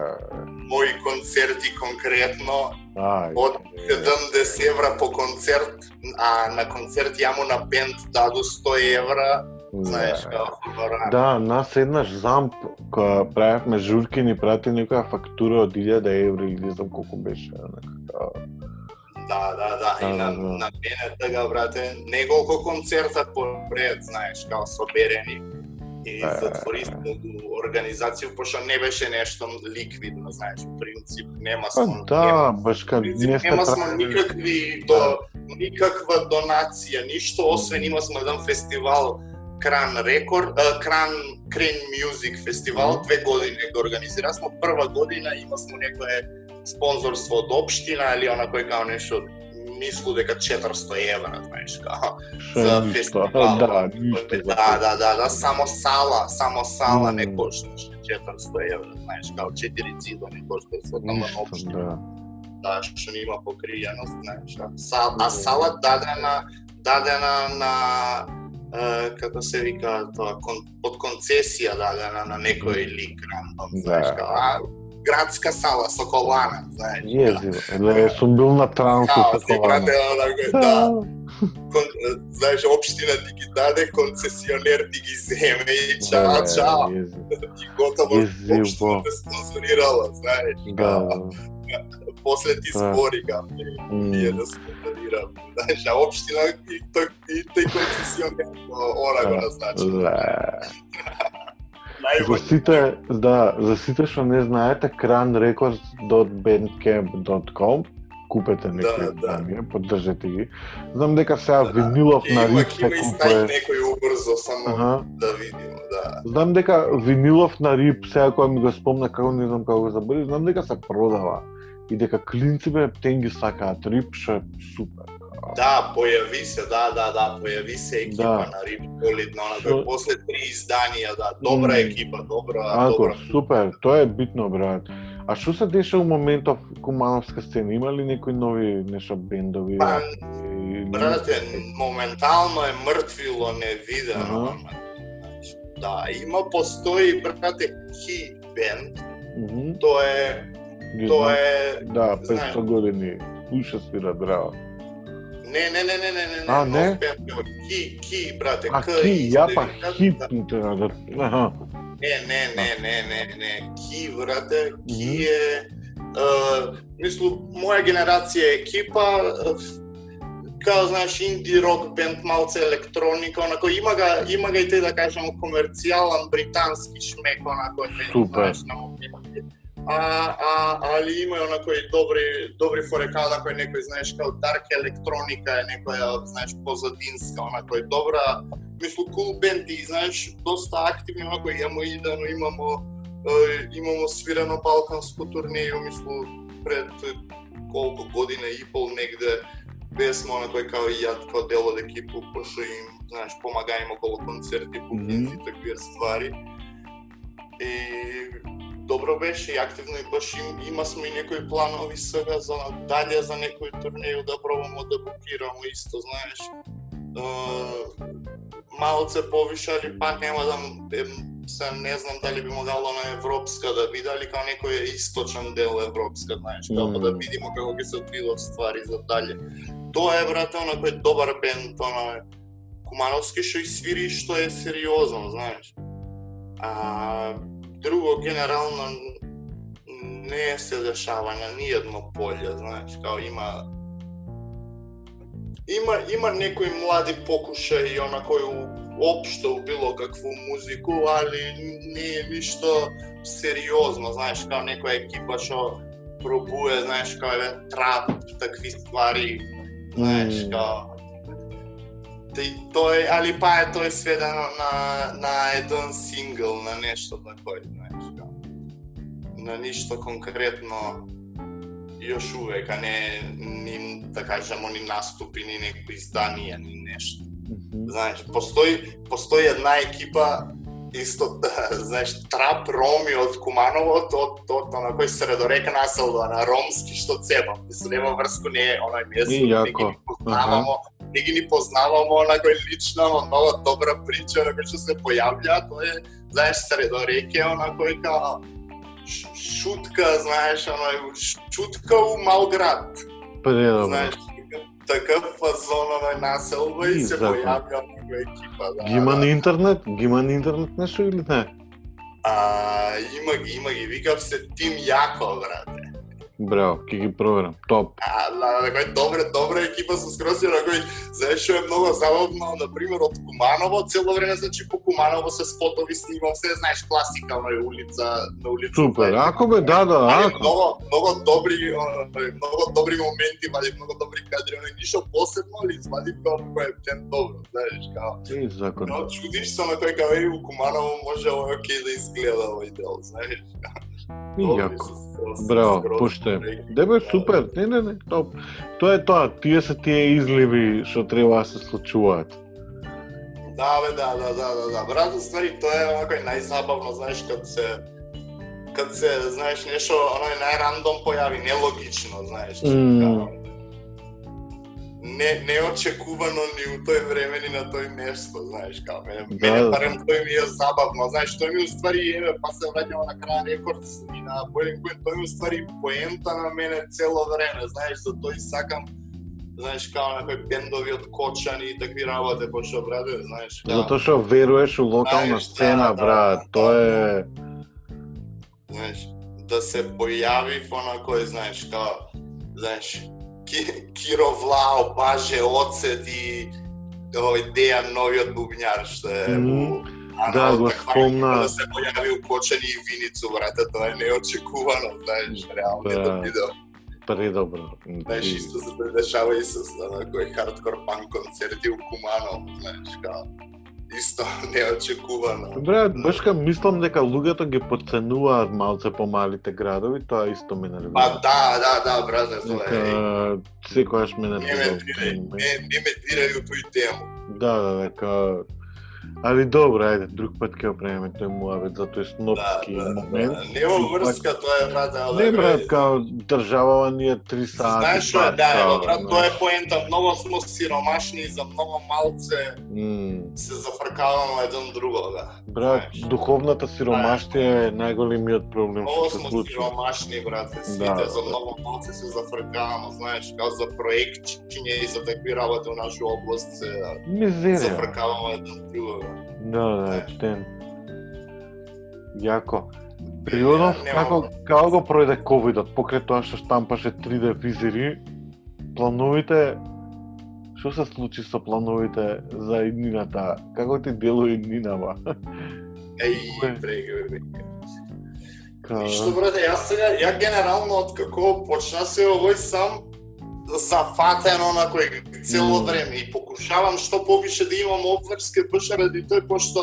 мои концерти конкретно Од 70 евра по концерт, а на концерт јамо на бенд даду 100 евра, знаеш, као хонорар. Да, нас еднаш замп, кога правевме журки, ни прати некоја фактура од 1000 евра или не знам колку беше. Да, и на мене така, брате, неколку концерта поред, знаеш, као соберени. И затворисмо организација, пошто не беше нешто ликвидно, знаеш, в принцип нема смо никаква донација, ништо, освен има смо еден фестивал Кран Music фестивал, 2 години го организирасмо. Прва година има смо некое спонзорство од општина или онакој као нешто, мислу дека 400 евра, знаеш, као за фестивал. Да, само сала не кошташе 400 евра, знаеш, као 4 цида не кошташе со тама општина. Да, што нема покријаност, знаеш. А сала дадена на како се вика тоа, под концесија дадена на некој лик рандом, знаеш, као градска сала со колана, знаеш. Језиво, сум бил на трансу со колана. Знаеш, општина ти ги даде, концесионер ти ги земе и чао. И готово, општина те спонсорирала, знаеш. После ти спори ние да спонсорирам. Знаеш, а општина и тој концесионер ора го назначи. За сите што не знаете, cranrecords.bandcamp.com, купете некои издание, поддржете ги. Знам дека сега винилов на рип се купува. Има некој убрзо само да видимо, да. Знам дека винилов на рип, сега кога ми го спомна како не знам како го забрави, знам дека се продава и дека клинците тенги сакаат рип, што е супер. Да, појави се екипа на Рип Солидно, после 3 изданија, добра екипа, добра. Супер, тоа е битно, брат. А што се деша у моментов кумановска сцена? Има ли некои нови нешто бендови? Брате, моментално е мртвило невидено. Да, постои, брате, Ки бенд. Тоа е... Да, 500 години. Уша свира, браво. Не, Ки, брате, Ки, јапа хип. Не, Ки, брате, Ки е... Мислу, моја генерација екипа, као, знаеш, инди рок бенд, малце електроника, онако, има ga и те, да кажем, комерцијален британски шмек, онако, знаеш, на моменти. Али има онакои добри форека, онакој некој, знаеш, као дарк електроника е некоја, знаеш, позадинска, онакој добра, мислу, кул бенди, знаеш, доста активни, онакој имамо свирено балканско турнеју, мислу, пред колку година и пол негде, бесмо онакој као и јад, као дел од екипу, пошто им, знаеш, помагаем околу концерти, букинзи, такви ствари. И добро беше и активно и баш има сме и некои планови сега за дале за некој турнеју да пробамо да букираме исто, знаеш. Малце повише, али пак нема да не знам дали би могало на европска да биде, али као некој источен дел европска, знаеш, као да видимо како ќе се одвидат ствари за дале. Тоа е, брате, онакој добар бенд, кумановски што и свири, што е сериозно, знаеш. Друго, генерално, не се дешава на ниедно поле, знаеш, као има некои млади покушаи, онакој општо у било какву музику, али не е ништо сериозно, знаеш, као некоја екипа што пробуе, знаеш, као еден трап, такви ствари, знаеш, као... Али тоа е сведено на еден сингл, на нешто такој, знаеш, на ништо конкретно још увека не да кажемо ни наступи, ни некои изданија, ни нешто. Знаеш, постои една екипа исто, знаеш, трап роми од Куманово, од онакој средорека населба на ромски што цепа, мислам, нема врску, не ги ни познавамо, онакој лично, много добра прича, онакој што се појавља, тоа е, знаеш, средореке, онакој као шутка, знаеш, шутка у мал град. Предобро. Знаеш, такъв фазон на населба и се појавја некоја екипа. Ги има на интернет? Ги има на интернет нешто или не? Има ги, викав се Тим Јако, брате. Браво, ќе ги проверам. Топ. Добра екипа со скроси, знаеш што е многу забавно, например, од Куманово, цело време, значи по Куманово се спотови снимам, се знаеш класика на улица. Супер, ако бе, да, ако. Многу добри моменти, многу добри кадри, ништо посебно, али извадив кој е птен добро, знаеш, као. Закон. Чудиш се на кој као у Куманово може окей да изгледа овој дел, знаеш. Јако. Браво, поштен. Дебе, супер. Не, топ. Тоа е тоа. Тие се тие изливи што треба да се случуваат. Да. Брат, ствари, тоа е онако најзабавно, знаеш, кад се, знаеш, нешто, најрандом појави, нелогично, знаеш, неочекувано ни у тој време ни на тој место, знаеш, као мене барем тој ми е забавно, знаеш, тој ми уствари, па се враќаме на крај рекордс и на Boiling Point, тој ми уствари поента на мене цело време, знаеш, за тој сакам, знаеш, као на кој бендови од Кочани и такви работи, пошто, брате, знаеш, као... Затоа што веруеш у локална сцена, брат, тоа е... Знаеш, да се појави онакој, знаеш, као, знаеш, Киро Влао, Баже Оцет и Дејан новиот бубњар што е да, го спомна. Да се појави у Кочани и Виницу, брате, тоа е неочекувано, знаеш, реално да видео. Предобро. Знаеш, исто се дешава и со кој хардкор панк концерти у Куманово, знаеш, као исто неочекувано. Брат, башка мислам дека луѓето ги потценуваат малце помалите градови, тоа исто ме нервира. Па да, брате, тоа е. Секогаш ме нервира. Не ме дирај у тој тему. Да, дека... Али добро, ајде, друг пат ќе опремеме тој муавет за тој снопски момент. Нема врска, тоа е, брате, не, брат, као државава ни е 3 сати. Знаеш што е, брат, тоа е поента, многу смо сиромашни и за многу малце се зафркаваме еден друго, да. Брат, духовната сиромаштија е најголемиот проблем што се случува. Многу смо сиромашни, брате, сите за многу малце се зафркаваме, знаеш, као за проектчиња и за такви работи у наша област се зафркаваме еден друго. Да, птен. Јако. Природов, како го пројде ковидот, покрај тоа што штампаше 3D визири, плановите, што се случи со плановите за иднината? Како ти делува иднинава? Брега. Ништо, брате, ја генерално откако почна се овој сам зафатено на кој цело време и покушавам што повише да имам обврске баш ради тој, пошто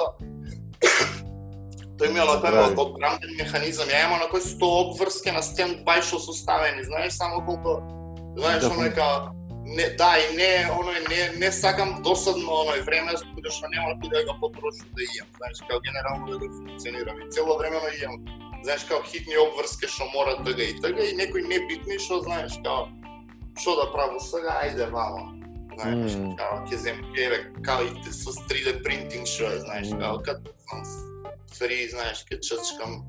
тој ми е например одбранен механизам, ја имам на кој 100 обврске на стенд-бај што се ставени, знаеш, само колко, знаеш, нека не сакам досадно време, што нема куде да го потрошу да имам, знаеш, као генерално да го функционирам и цело времено имам, знаеш, као хитни обврске што морат тага и некои небитни што, знаеш, као што да правам сега, ајде вамо. Знаеш, као ќе земам као и со 3D принтинг што е, знаеш, као кад знаеш, ќе чачкам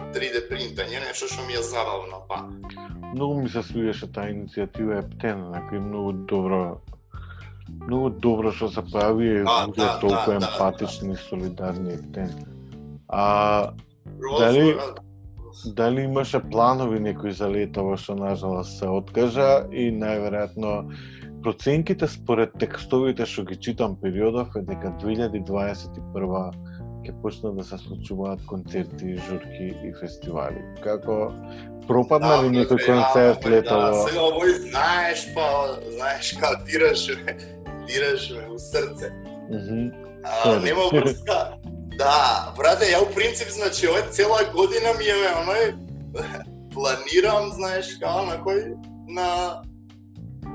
3D принтање, нешто што ми е забавно, па. Многу ми се свиеше таа иницијатива Ептен, некој многу добро што се појави и луѓе толку емпатични и солидарни Ептен. Дали имаше планови некои за летово што нажалост се откажа и најверојатно проценките според текстовите што ги читам периодов е дека 2021 ќе почнат да се случуваат концерти, журки и фестивали. Како пропадна ли некој концерт летово? Сега овој знаеш као дираш ме у срце. Нема врска. Да, брате, ја у принцип, значи, ова цела година ми е планирам, знаеш, као на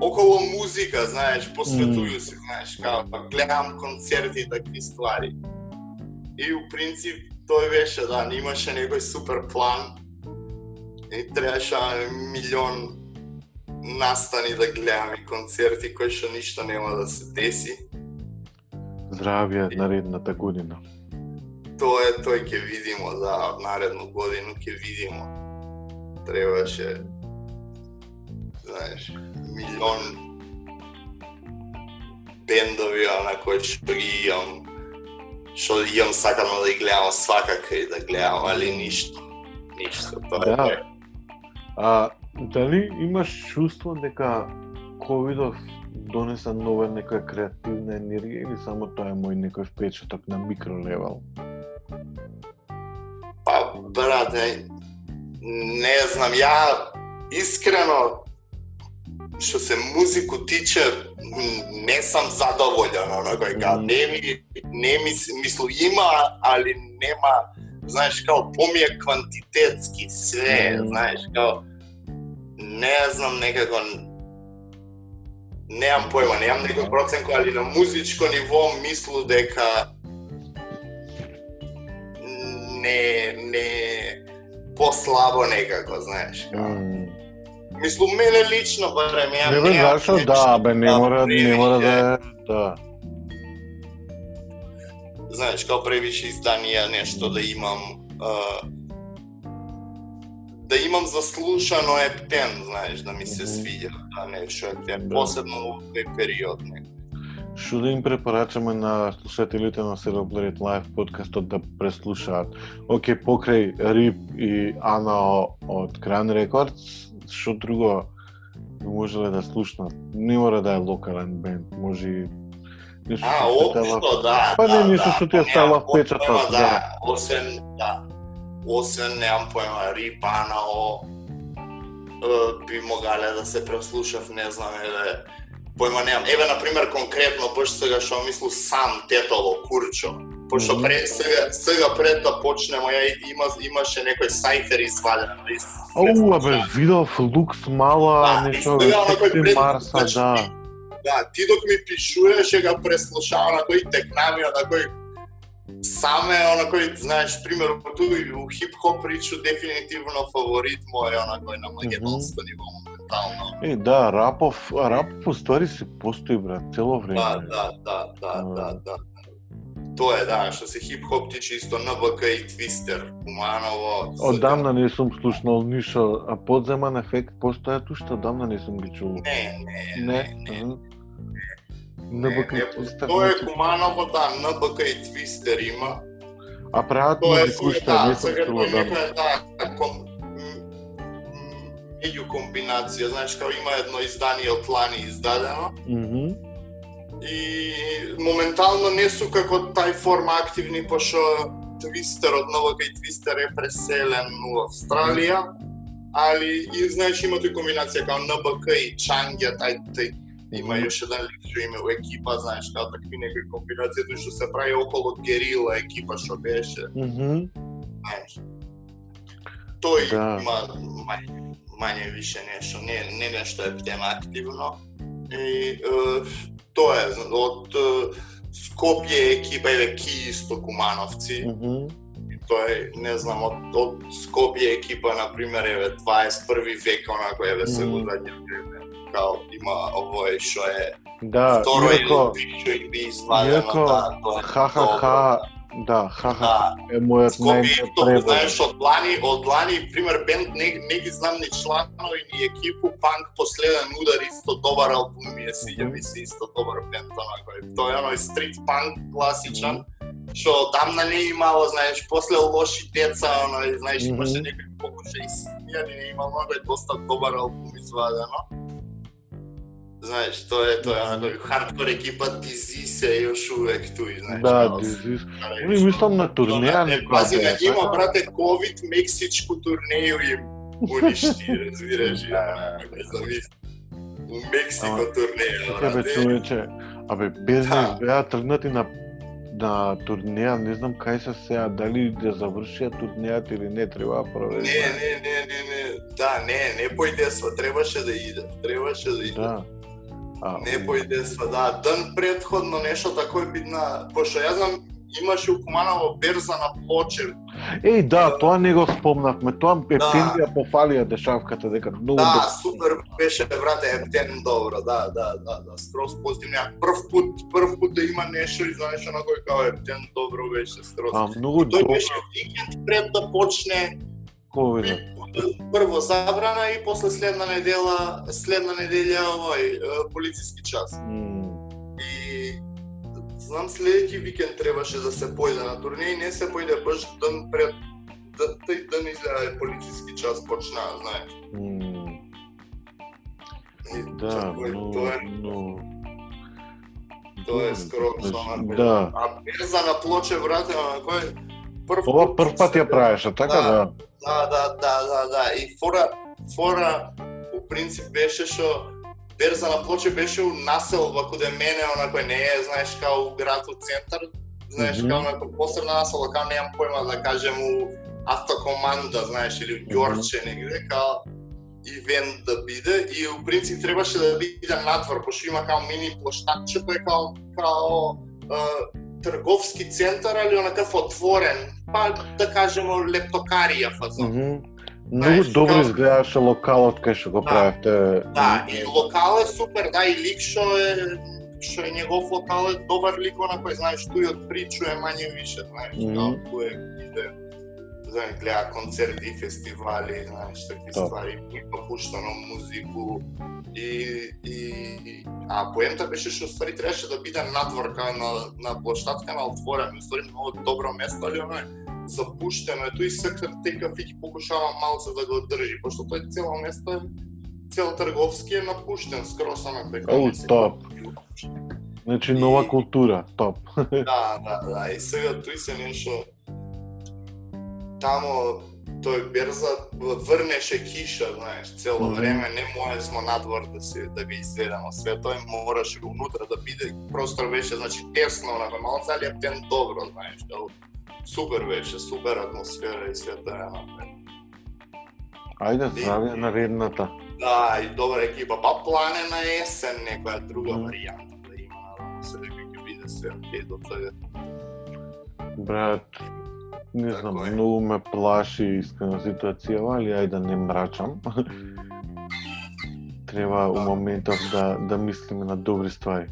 около музика, знаеш, посветују се, знаеш, као гледам концерти и такви ствари. И у принцип тој беше, да, немаше некој супер план и требаше милион настани да гледам и концерти кои што ништо нема да се деси. Здравје наредната година. тој ќе видимо, да, од наредну годину ќе видимо. Требаше, знаеш, милион бендови, кои што ги имам сакано да ги гледам свакака и да гледам, али ништо, тоа е. Дали имаш чувство дека ковидов донеса нова некоја креативна енергија или само тоа е мој некој впечаток на микролевел? Па, брате, не знам, ја искрено, што се музику тиче, не сам задоволен, не ми мислу има, али нема, знаеш, као помие квантитетски све, знаеш, као не знам, некако немам појма, немам некој проценко, али на музичко ниво мислу дека не послабо некако, знаеш, мислу мене лично барем, не бе, зашо да, бе, не мора да, да. Знаеш, као превише изданија, нешто да имам заслушано ептен, знаеш, да ми се свиѓа, да нешто ептен, посебно во тој период, не. Што да им препорачаме на слушателите на Celebrate Live подкастот да преслушаат? Океј, покрај Рип и Ана од Crown Records, што друго можеле да слушнат? Не мора да е локален бенд, може и нешто општо, да. Па не, нешто што ти е стала впечаток, да. Освен немам појма, Рип, Ана би могале да се преслушав, не знам, појма немам. Еве, например, конкретно, баш сега што мислу сам Тетово, Курчо. Пошто сега пред да почнемо, имаше некој сайфер изваден. Бе, видов Лукс Мала, нешто, Секси Марса, да. Да, ти док ми пишуваше, га преслушава на кој текнамија, на кој саме, кој, знаеш, пример, у хип-хоп причу дефинитивно фаворит мој, кој на македонско ниво моментално. Да, рапов уствари си постои, брат, цело време. Да. Тоа е, да, што се хип-хоп тичи исто НБК и Твистер, Куманово. Одамна не сум слушнал ништо, а Подземен ефект постојат уште, одамна не сум ги чул. Не. НБК и Твистер. Тоа е Куманово, да, НБК и Твистер има. А прават музику уште не сум чул одамна. Меѓу комбинација, знаеш, као има едно издание од лани издадено. И моментално не су како тај форма активни, пошто Твистер од НБК и Твистер е преселен во Австралија, али и знаеш има тој комбинација као НБК и Чангја, тај има још еден лик што има во екипа, знаеш, као такви некои комбинации тој што се прави околу Герила екипа што беше. Знаеш. Тој има мање више нешто, не нешто ептен активно. И тоа е, од Скопје екипа е Ки исто Кумановци. Тоа е, не знам, од Скопје екипа, например, 21 век, онако се го задње време. Као има овој што е второ или би извадено, ха-ха-ха, е мојот најпревод. Знаеш, од лани, пример, бенд не ги знам ни чланови, ни екипу, Панк последен удар, исто добар албум ми е свиѓа, ми се исто добар бенд, тоа е стрит панк класичен, што одамна не имало, знаеш, после Лоши деца, знаеш, имаше некои покушаи смијани, не имало, е доста добар албум извадено. Знаеш, тоа е хардкор екипа Disease е још увек туј, знаеш. Да, Disease. Мислам на турнеја некоја. Пази, има, брате, COVID, мексичку турнеju им уништи, разбираш, у Мексико турнеја, брате. Човече, без нас беа тргнати на турнеја, не знам кај се сега, дали да завршија турнејата или не, треба да проведе. Не појдесва, требаше да иде. Да. Не појдесва, да. Ден предходно нешто такој бидна, пошто ја знам, имаше у Куманово берза на Плоче. Еј, да, тоа не го спомнавме. Тоа Ептен ја пофалија дешавката дека многу Да, супер беше, брате, Ептен добро, да, скроз позитивно. Прв пут да има нешто и знаеш на кој као Ептен добро беше скроз. многу Тој добро. беше викенд пред да почне Ковид. прво забрана и после следна неделја полициски час. И знам следеќи викенд требаше да се појде на турнеј, не се појде баш ден пред тој ден изгледа полициски час почна, знаеш. Да, Тоа е скроз онако. Да. А берза на Плоче, брате, на кој Ова прв пат ја правеше, така да? Да. И фора у принцип беше што берза на Плоче беше у населба каде мене, онако не е, знаеш, као у град, у центар, знаеш, као онако посебна населба, као немам појма да кажем у автокоманда, знаеш, или у Ѓорче негде, као ивент да биде и у принцип требаше да биде надвор, пошто има као мини плоштадче, кој е као трговски центар, али онакав отворен, па да кажемо лептокарија фазон. Многу добро изгледаше локалот кај што го правевте. Да, и локал е супер, да, и лик што е негов локал е добар лик, онако знаеш, тој од причу е мање више, знаеш, тој е иде, знаеш, гледа концерти, фестивали, знаеш, такви ствари, има пуштано музику а поемта беше што ствари требаше да биде надворка на плоштадка на отворено, ствари многу добро место, али оно е запуштено, ето и секој кафиќ покушава малце да го одржи, пошто тој цело место е, цел трговски е напуштен, скроз онако дека не се. Топ. Значи нова култура, топ. Да, и сега тој се нешто тамо тој берза врнеше киша, знаеш, цело време не можесмо надвор да го изведеме све тоа, мораше унутра да биде, простор беше, значи тесно, онако малце, али Ептен добро, знаеш, супер беше, супер атмосфера и све тоа напред. Ајде, здравје на редната. Да, и добра екипа, па плане на есен некоја друга варијанта да има, надам се дека ќе биде све окей до тоа. Брат, не знам, многу ме плаши искрено ситуацијава, али ајде да не мрачам. Треба у моментов да мислиме на добри ствари.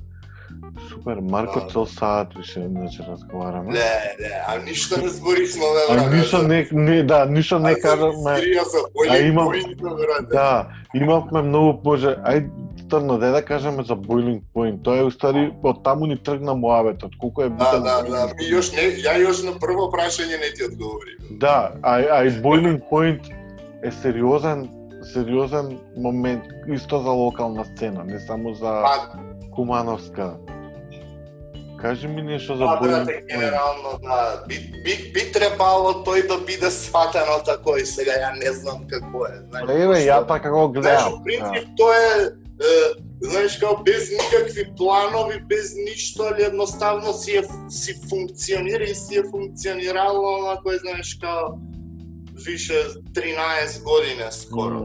Супер, Марко цел саат више иначе разговараме. Не, а ништо не зборисмо, бе, брат. Ништо не кажаме. Да, имавме многу може. Ајде стварно да кажеме за Boiling Point. Тоа е уствари од таму ни тргна муабетот. Колку е битен. Да. Ја још на прво прашање не ти одговори. Да, и Boiling Point е сериозен момент исто за локална сцена, не само за Кумановска. Кажи ми нешто за Boiling Point. Генерално, да, би требало тој да биде сватено тако и сега ја не знам какво е. Еве, ја така го гледам. Знаеш, принцип, тоа е, знаеш, као без никакви планови, без ништо, али едноставно си функционира и си е функционирало, онако е, знаеш, као више 13 години скоро,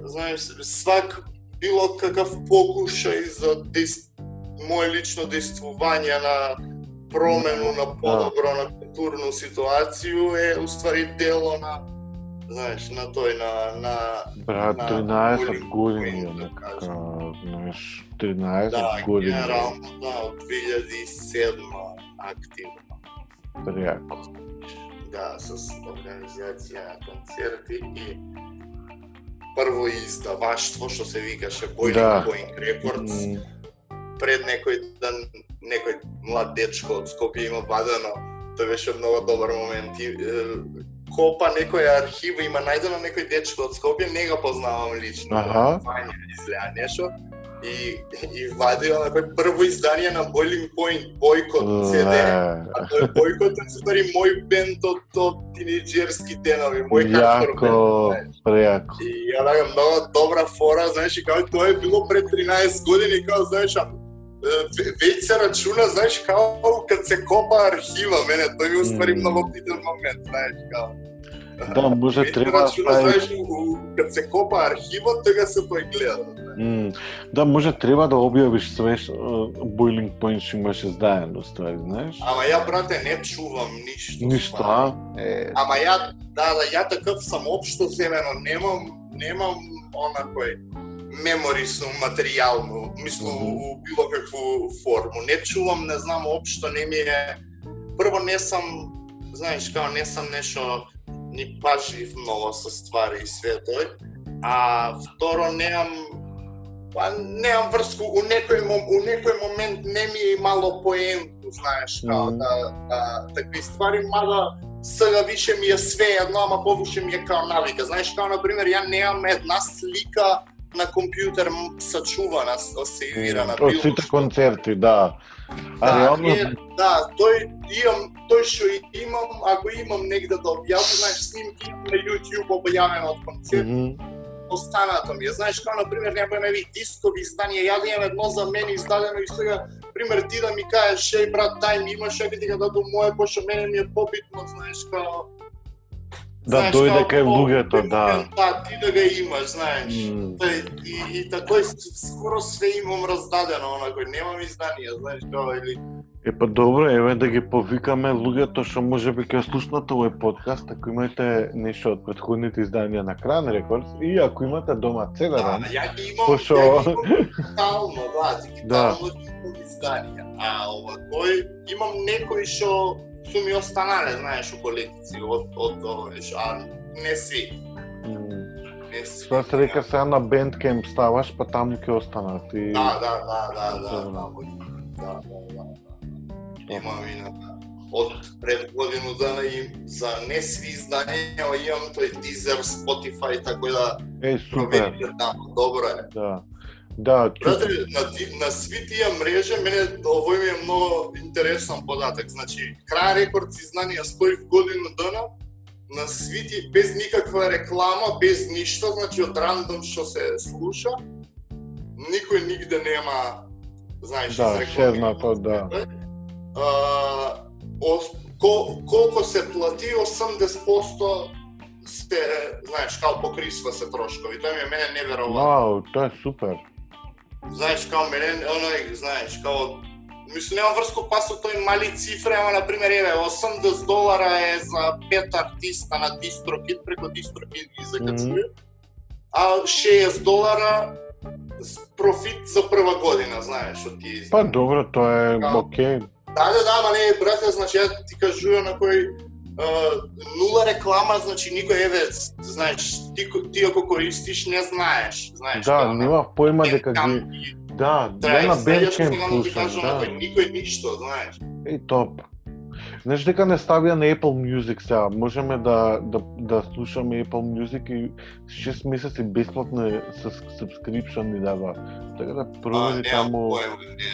знаеш, и свак било какав покушај за моје лично действување на промену на подобро на културну ситуацију е уствари дело на, знаеш, на тој на брат, 13 години, знаеш, 13 години. Да, генерално, да, од 2007 активно. Пријако. Да, с организација на концерти и прво издаваштво што се викаше Boiling Point Records. Пред некој млад дечко од Скопје има вадено, тоа беше многу добар момент. Копа некоја архива, има најдено некој дечко од Скопје, не го познавам лично. Вања изгледа нешто. И вадил на кој прво издание на Boiling Point Бойкот CD, а тој Бойкот е ствари мој бенд од тинејџерски денови, мој хардкор бенд. Прејако. И ја дага многу добра фора, знаеш, и као тоа е било пред 13 години, као знаеш, веќе се рачуна, знаеш, као кад се копа архива, мене тој ми ствари многу битен момент, знаеш, као. Да, може треба знаеш, кад се копа архивот, тога се тој гледа, знаеш. Да, може треба да објавиш свеж Boiling Point што имаше издаено, ствари, знаеш? Ама ја, брате, не чувам ништо. Ништо, ствари. Ама ја такъв сам општо земено, немам онакој меморису материјално, мислу у било какву форму. Не чувам, не знам општо, не ми е... Прво не сам, знаеш, као не сам нешто ни пажлив многу со ствари и све тој. А второ, немам врску, у некој момент не ми е мало поенту, знаеш, као да такви ствари, мада сега више ми е све едно, ама повише ми е као навика. Знаеш, као, например, ја немам една слика на компјутер сачувана, сейвирана. Од сите концерти, да. Тој што имам, ако имам негде да објавам, знаеш, снимки на YouTube објавено од концерт, останато ми е. Знаеш, као, например, некои дискови изданија, ја да имам едно за мене издадено и сега, пример, ти да ми кажеш, еј, брат, дај ми имаш, ја ти да до моје, пошто мене ми е побитно, знаеш, као... Да дојде кај луѓето, да. Да, ти да га имаш, знаеш. И такој скоро све имам раздадено, онакој, немам изданија, знаеш, као, или... Па добро, еве да ги повикаме луѓето што можеби ќе слушнат овој подкаст, ако имате нешто од претходните изданија на Кран Рекордс и ако имате дома CD-ROM. Да, ја ги имам дигитално, дигитално изданија. А овакој имам некои што су ми останале, знаеш, у колекција од овој, а не сви. Тоа се река сега на Bandcamp ставаш, па таму ќе останат и... Да. Имам и од пред годину дана и за не сви изданија имам тој Deezer, Spotify, така да супер. Добро е. Да. Брате, на сви тие мрежи, мене овој ми е многу интересен податок. Значи, Кран Рекордс изданија стои в годину дана, на свити, без никаква реклама, без ништо, значи од рандом што се слуша, никој нигде нема, знаеш, шернато, да. Колко се плати, 80% се, знаеш, као покрисва се трошкови. Тоа ми е мене неверојатно. Вау, тоа е супер. Знаеш, као мене, знаеш, као мислам, нема врско па со тој мали цифри, ама, например, еве, $80 е за 5 артиста на DistroKid, преко DistroKid ги закачуе, а $60 профит за прва година, знаеш, од тие. Па добро, тоа е окей. Да, ама не, брате, значи, ја ти кажувам на кој нула реклама, значи никој, еве, знаеш, ти ако користиш, не знаеш, Да, нема појма дека ги... Да, на Bandcamp слушам, да. Никој ништо, знаеш. Топ. Знаеш дека не ставија на Apple Music сега, можеме да слушаме Apple Music и 6 месеци бесплатно со subscription ни дава. Така да провери таму.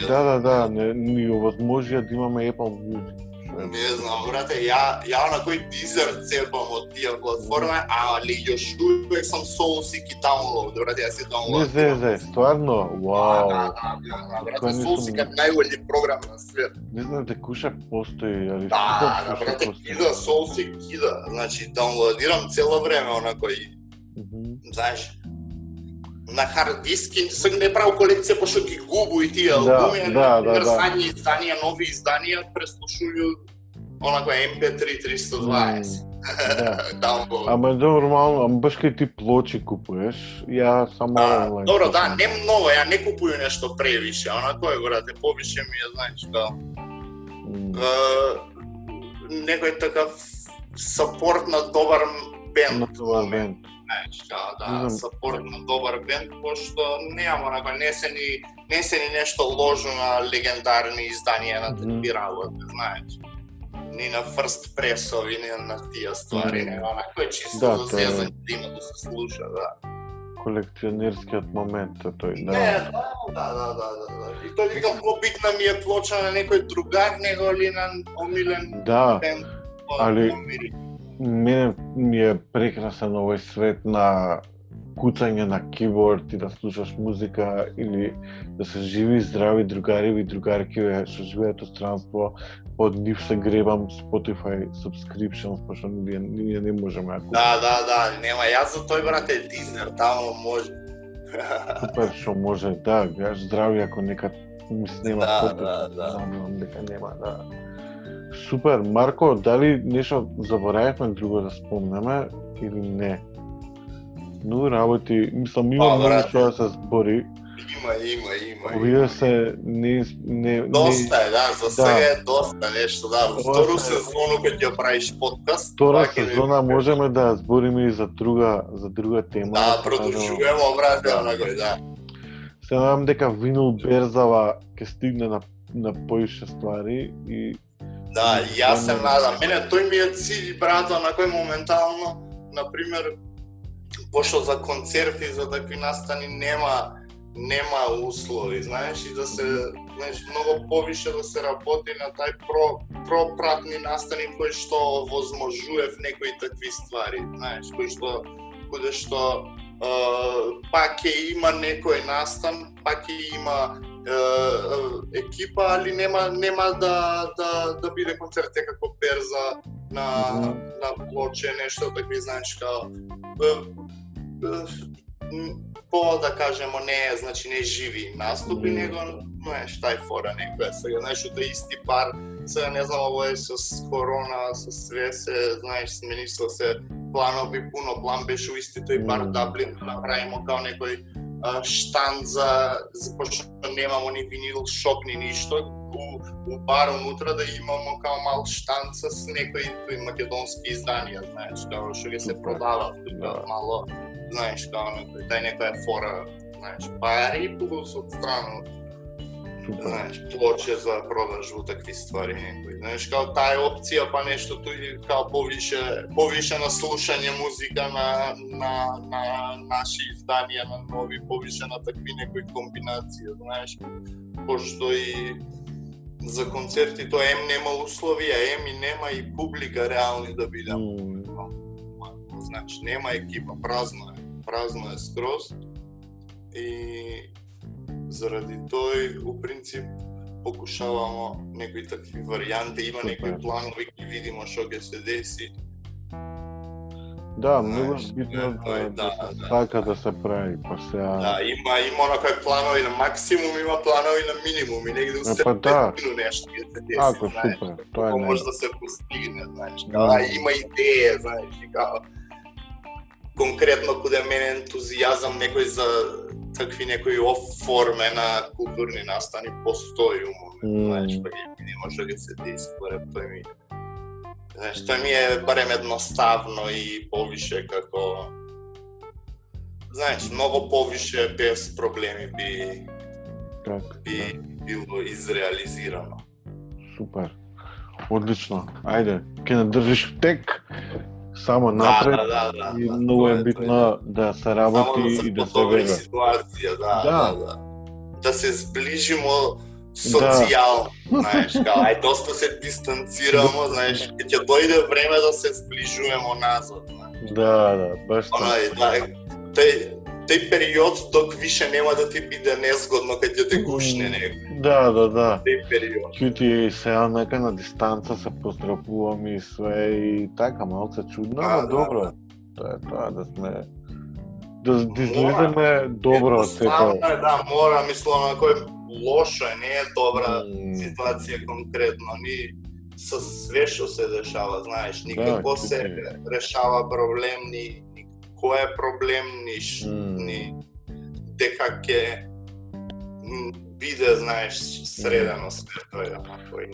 Да, ни овозможија да имаме Apple Music. Не знам, брате, ја на кој Deezer цепам од тие платформа, али још увек сам Soulseek и download, брате, ја се download. Не, стварно, вау. Да, брате, Soulseek е најголем програм на свет. Не знам дека уште постои, али да, брате, кида, Soulseek кида, значи, downloadирам цело време, онакој, знаеш, на хард диски, сега не правил колекција, пошто ги губу и тие албуми, версања, изданија, нови изданија, преслушувaju онако MP3 320. Ама нормално, ама баш кај ти плочи купуваш, ја само онлайн. Добро, да, не многу, ја не купуju нешто превише, онако е, брате, повише ми е, знаеш, као некој такав сапорт на добар бенд. Сапорт на добар бенд, пошто немам онако, не се ни нешто ложно на легендарни изданија на такви работи, знаеш. Ни на First Press-ови, ни на тие ствари, не, онако е чисто за зезање да се слуша, да. Колекционерскиот момент е тој, да. Не, да. И тој викам, побитна ми е плоча на некој другар, него ли на омилен бенд. Али мене ми е прекрасен овој свет на куцање на киборд и да слушаш музика или да се живи здрави другари и другарки што живеат во странство, од нив се гребам Spotify subscriptions, пошто ние не можеме. Да, нема, јас за тој, брате, Deezer, таму може. Супер, што може, да, кажеш здрави ако нека ми снема фото. Да. Дека нема, да. Супер, Марко, дали нешто заборавивме друго да спомнеме или не? Многу работи, мислам, има многу што да се збори. Има. Овие се не Доста е, да, за сега е доста нешто, да. Втору сезону кога ќе правиш подкаст, втора сезона можеме да збориме и за друга тема. Да, продолжуваме обратно на кој, да. Се надам дека Винил Берзава ќе стигне на поише ствари и да, јас се надам. Мене тој ми е цили брато на кој моментално, например, пошто за концерти, за такви настани нема услови, знаеш, и да се, знаеш, многу повише да се работи на тај пропратни настани кои што возможува в некои такви ствари, знаеш, каде што пак ќе има некој настан, пак ќе има екипа, али нема да биде концерт како Берза на плоче, нешто такви, знаеш, као да кажемо не, значи не живи наступи, него, знаеш, тај фора некоја сега, знаеш, тој исти бар, сега не знам, ово е со корона, со све се, знаеш, сменисла се планови, пуно план беше у исти тој бар Даблин, направимо као некој штанд за пошто немамо ни винил шоп ни ништо, у бар унутра да имамо као мал штанд с некои македонски изданија, знаеш, као што ќе се продава тука мало, знаеш, као некоја фора, знаеш, пари плюс од страна, знаеш, плоче за продажба такви ствари некои, знаеш, као таа опција, па нешто туди као повише на слушање музика на наши изданија, на нови, повише на такви некои комбинации, знаеш, пошто и за концерти тоа нема условија, и нема и публика реални да биде. Значи, нема екипа, празно е скроз и заради тој, у принцип, покушавамо некои такви варијанти, има некои планови, ќе видимо што ќе се деси. Да, многу битно да се сака да се прави, па сега... Да, има некои планови на максимум, има планови на минимум, и негде у средину нешто ќе се деси, Ако, знаеш, супер, тоа е може да се постигне, знаеш, има идеја, знаеш, и као конкретно кога мене ентузијазам некој за такви некои оформена културни настани постои у момент, знаеш, па ќе видимо што ќе се деси, барем тој ми. Знаеш, тоа ми е барем едноставно и повише како, знаеш, многу повише без проблеми би било изреализирано. Супер. Одлично. Ајде, ќе надржиш тек. Само напред и многу е битно да се работи и да се подобри ситуација, да. Да се зближимо социјално, знаеш, као доста се дистанцирамо, знаеш, ќе дојде време да се зближуваме назад, знаеш. Да, баш така. Тој период док више нема да ти биде незгодно кога ќе те гушне некој. Да. Тој период. Ќе сега нека на дистанца се поздравуваме и све и така малце чудно, но добро. Тоа да сме да излеземе добро од сето. Да, мора, мислам, на кој лошо е, не е добра ситуација конкретно, ни со све што се дешава, знаеш, никако се решава проблем, ни кој е проблем, ни дека ќе биде, знаеш, средено све тоа.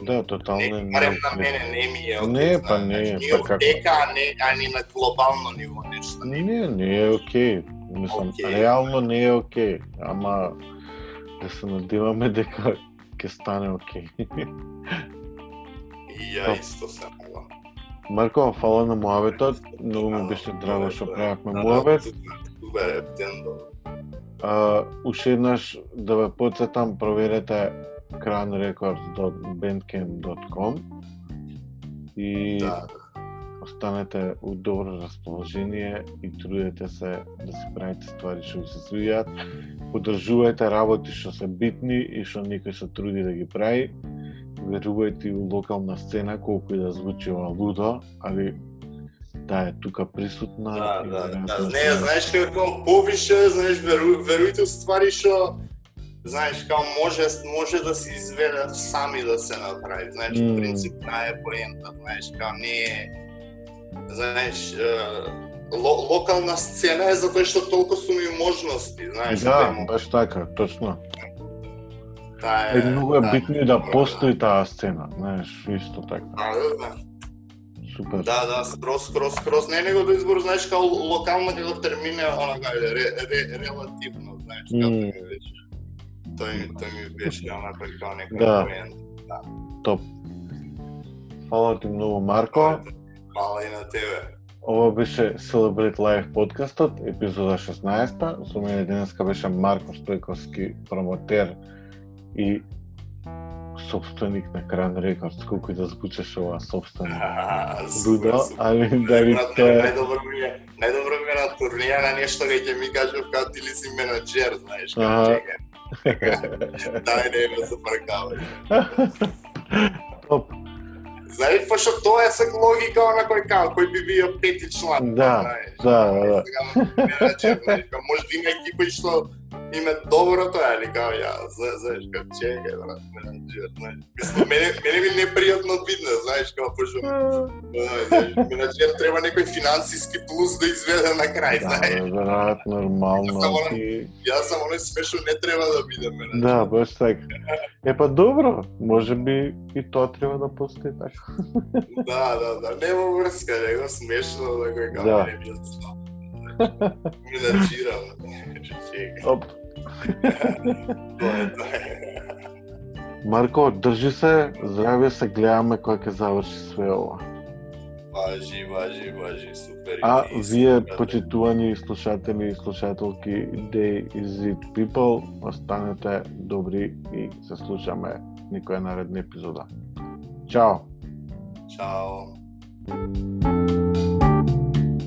Да, тотално не. Барем на мене не ми е окей. Не, па не, ни од дека, а ни на глобално ниво нешто. Не е окей. Мислам, реално не е окей, ама да се надеваме дека ќе стане окей. И ја исто се надевам. Марко, фала на муабетот, многу ми беше драго што правевме муабет. Супер, птендо. Уште еднаш да ве потсетам, проверете crownrecords.bandcamp.com и останете у добро расположение и трудете се да си правите ствари што ви се свиѓаат. Поддржувајте работи што се битни и што некој се труди да ги прави. Верувајте у локална сцена, колку и да звучи ова лудо, али да е тука присутна. Да. Не, знаеш како повише, знаеш, верујте ствари што знаеш, као може да се изведат сами да се направи. Знаеш, в принцип, таа е поента, знаеш, као не е, знаеш, локална сцена е затоа што толку су ми можности, знаеш. Да, баш така, точно. Многу е битно да постои таа сцена, знаеш, исто така. Да. Супер. Да, скроз не него да избор, знаеш, као локална како термин е онака релативно, знаеш, како ми беше. Тој ми беше онака како некој поент. Да. Топ. Фала ти многу, Марко. Фала и на тебе. Ова беше Celebrate Life подкастот, епизода 16-та. Со мене денеска беше Марко Стојковски, промотер и собственик на Crown Records, колку и да звучеше ова собственик. Дуда, али дали тоа е... Најдобро ми е на турнија на нешто ќе ми кажеш као ти ли си менаџер, знаеш, као чека. Дај не ме запркавај. Топ. Знаеш, пошто тоа е сак логика на кој би био пети члан. Да. Менаџер, знаеш, може да има екипа и што им е добро тоа, или као ја, знаеш, као чекај, брат, менаџер, знаеш. Мислам, мене ми непријатно видно, знаеш, као пошто менаџер треба некој финансиски плюс да изведе на крај, знаеш. Да, брат, нормално. Јас сам оној све што не треба да биде менаџер. Да, баш така. Па добро, може би и тоа треба да постои така. Да, нема врска, него смешно да кој као не би знал. Менаџирам. Оп. Марко, држи се, здравје, се гледаме кога ќе заврши све ова. Важи, супер. А вие, почитувани слушатели и слушателки Day Is It People, останете добри и се слушаме некоја наредна епизода. Чао! Чао!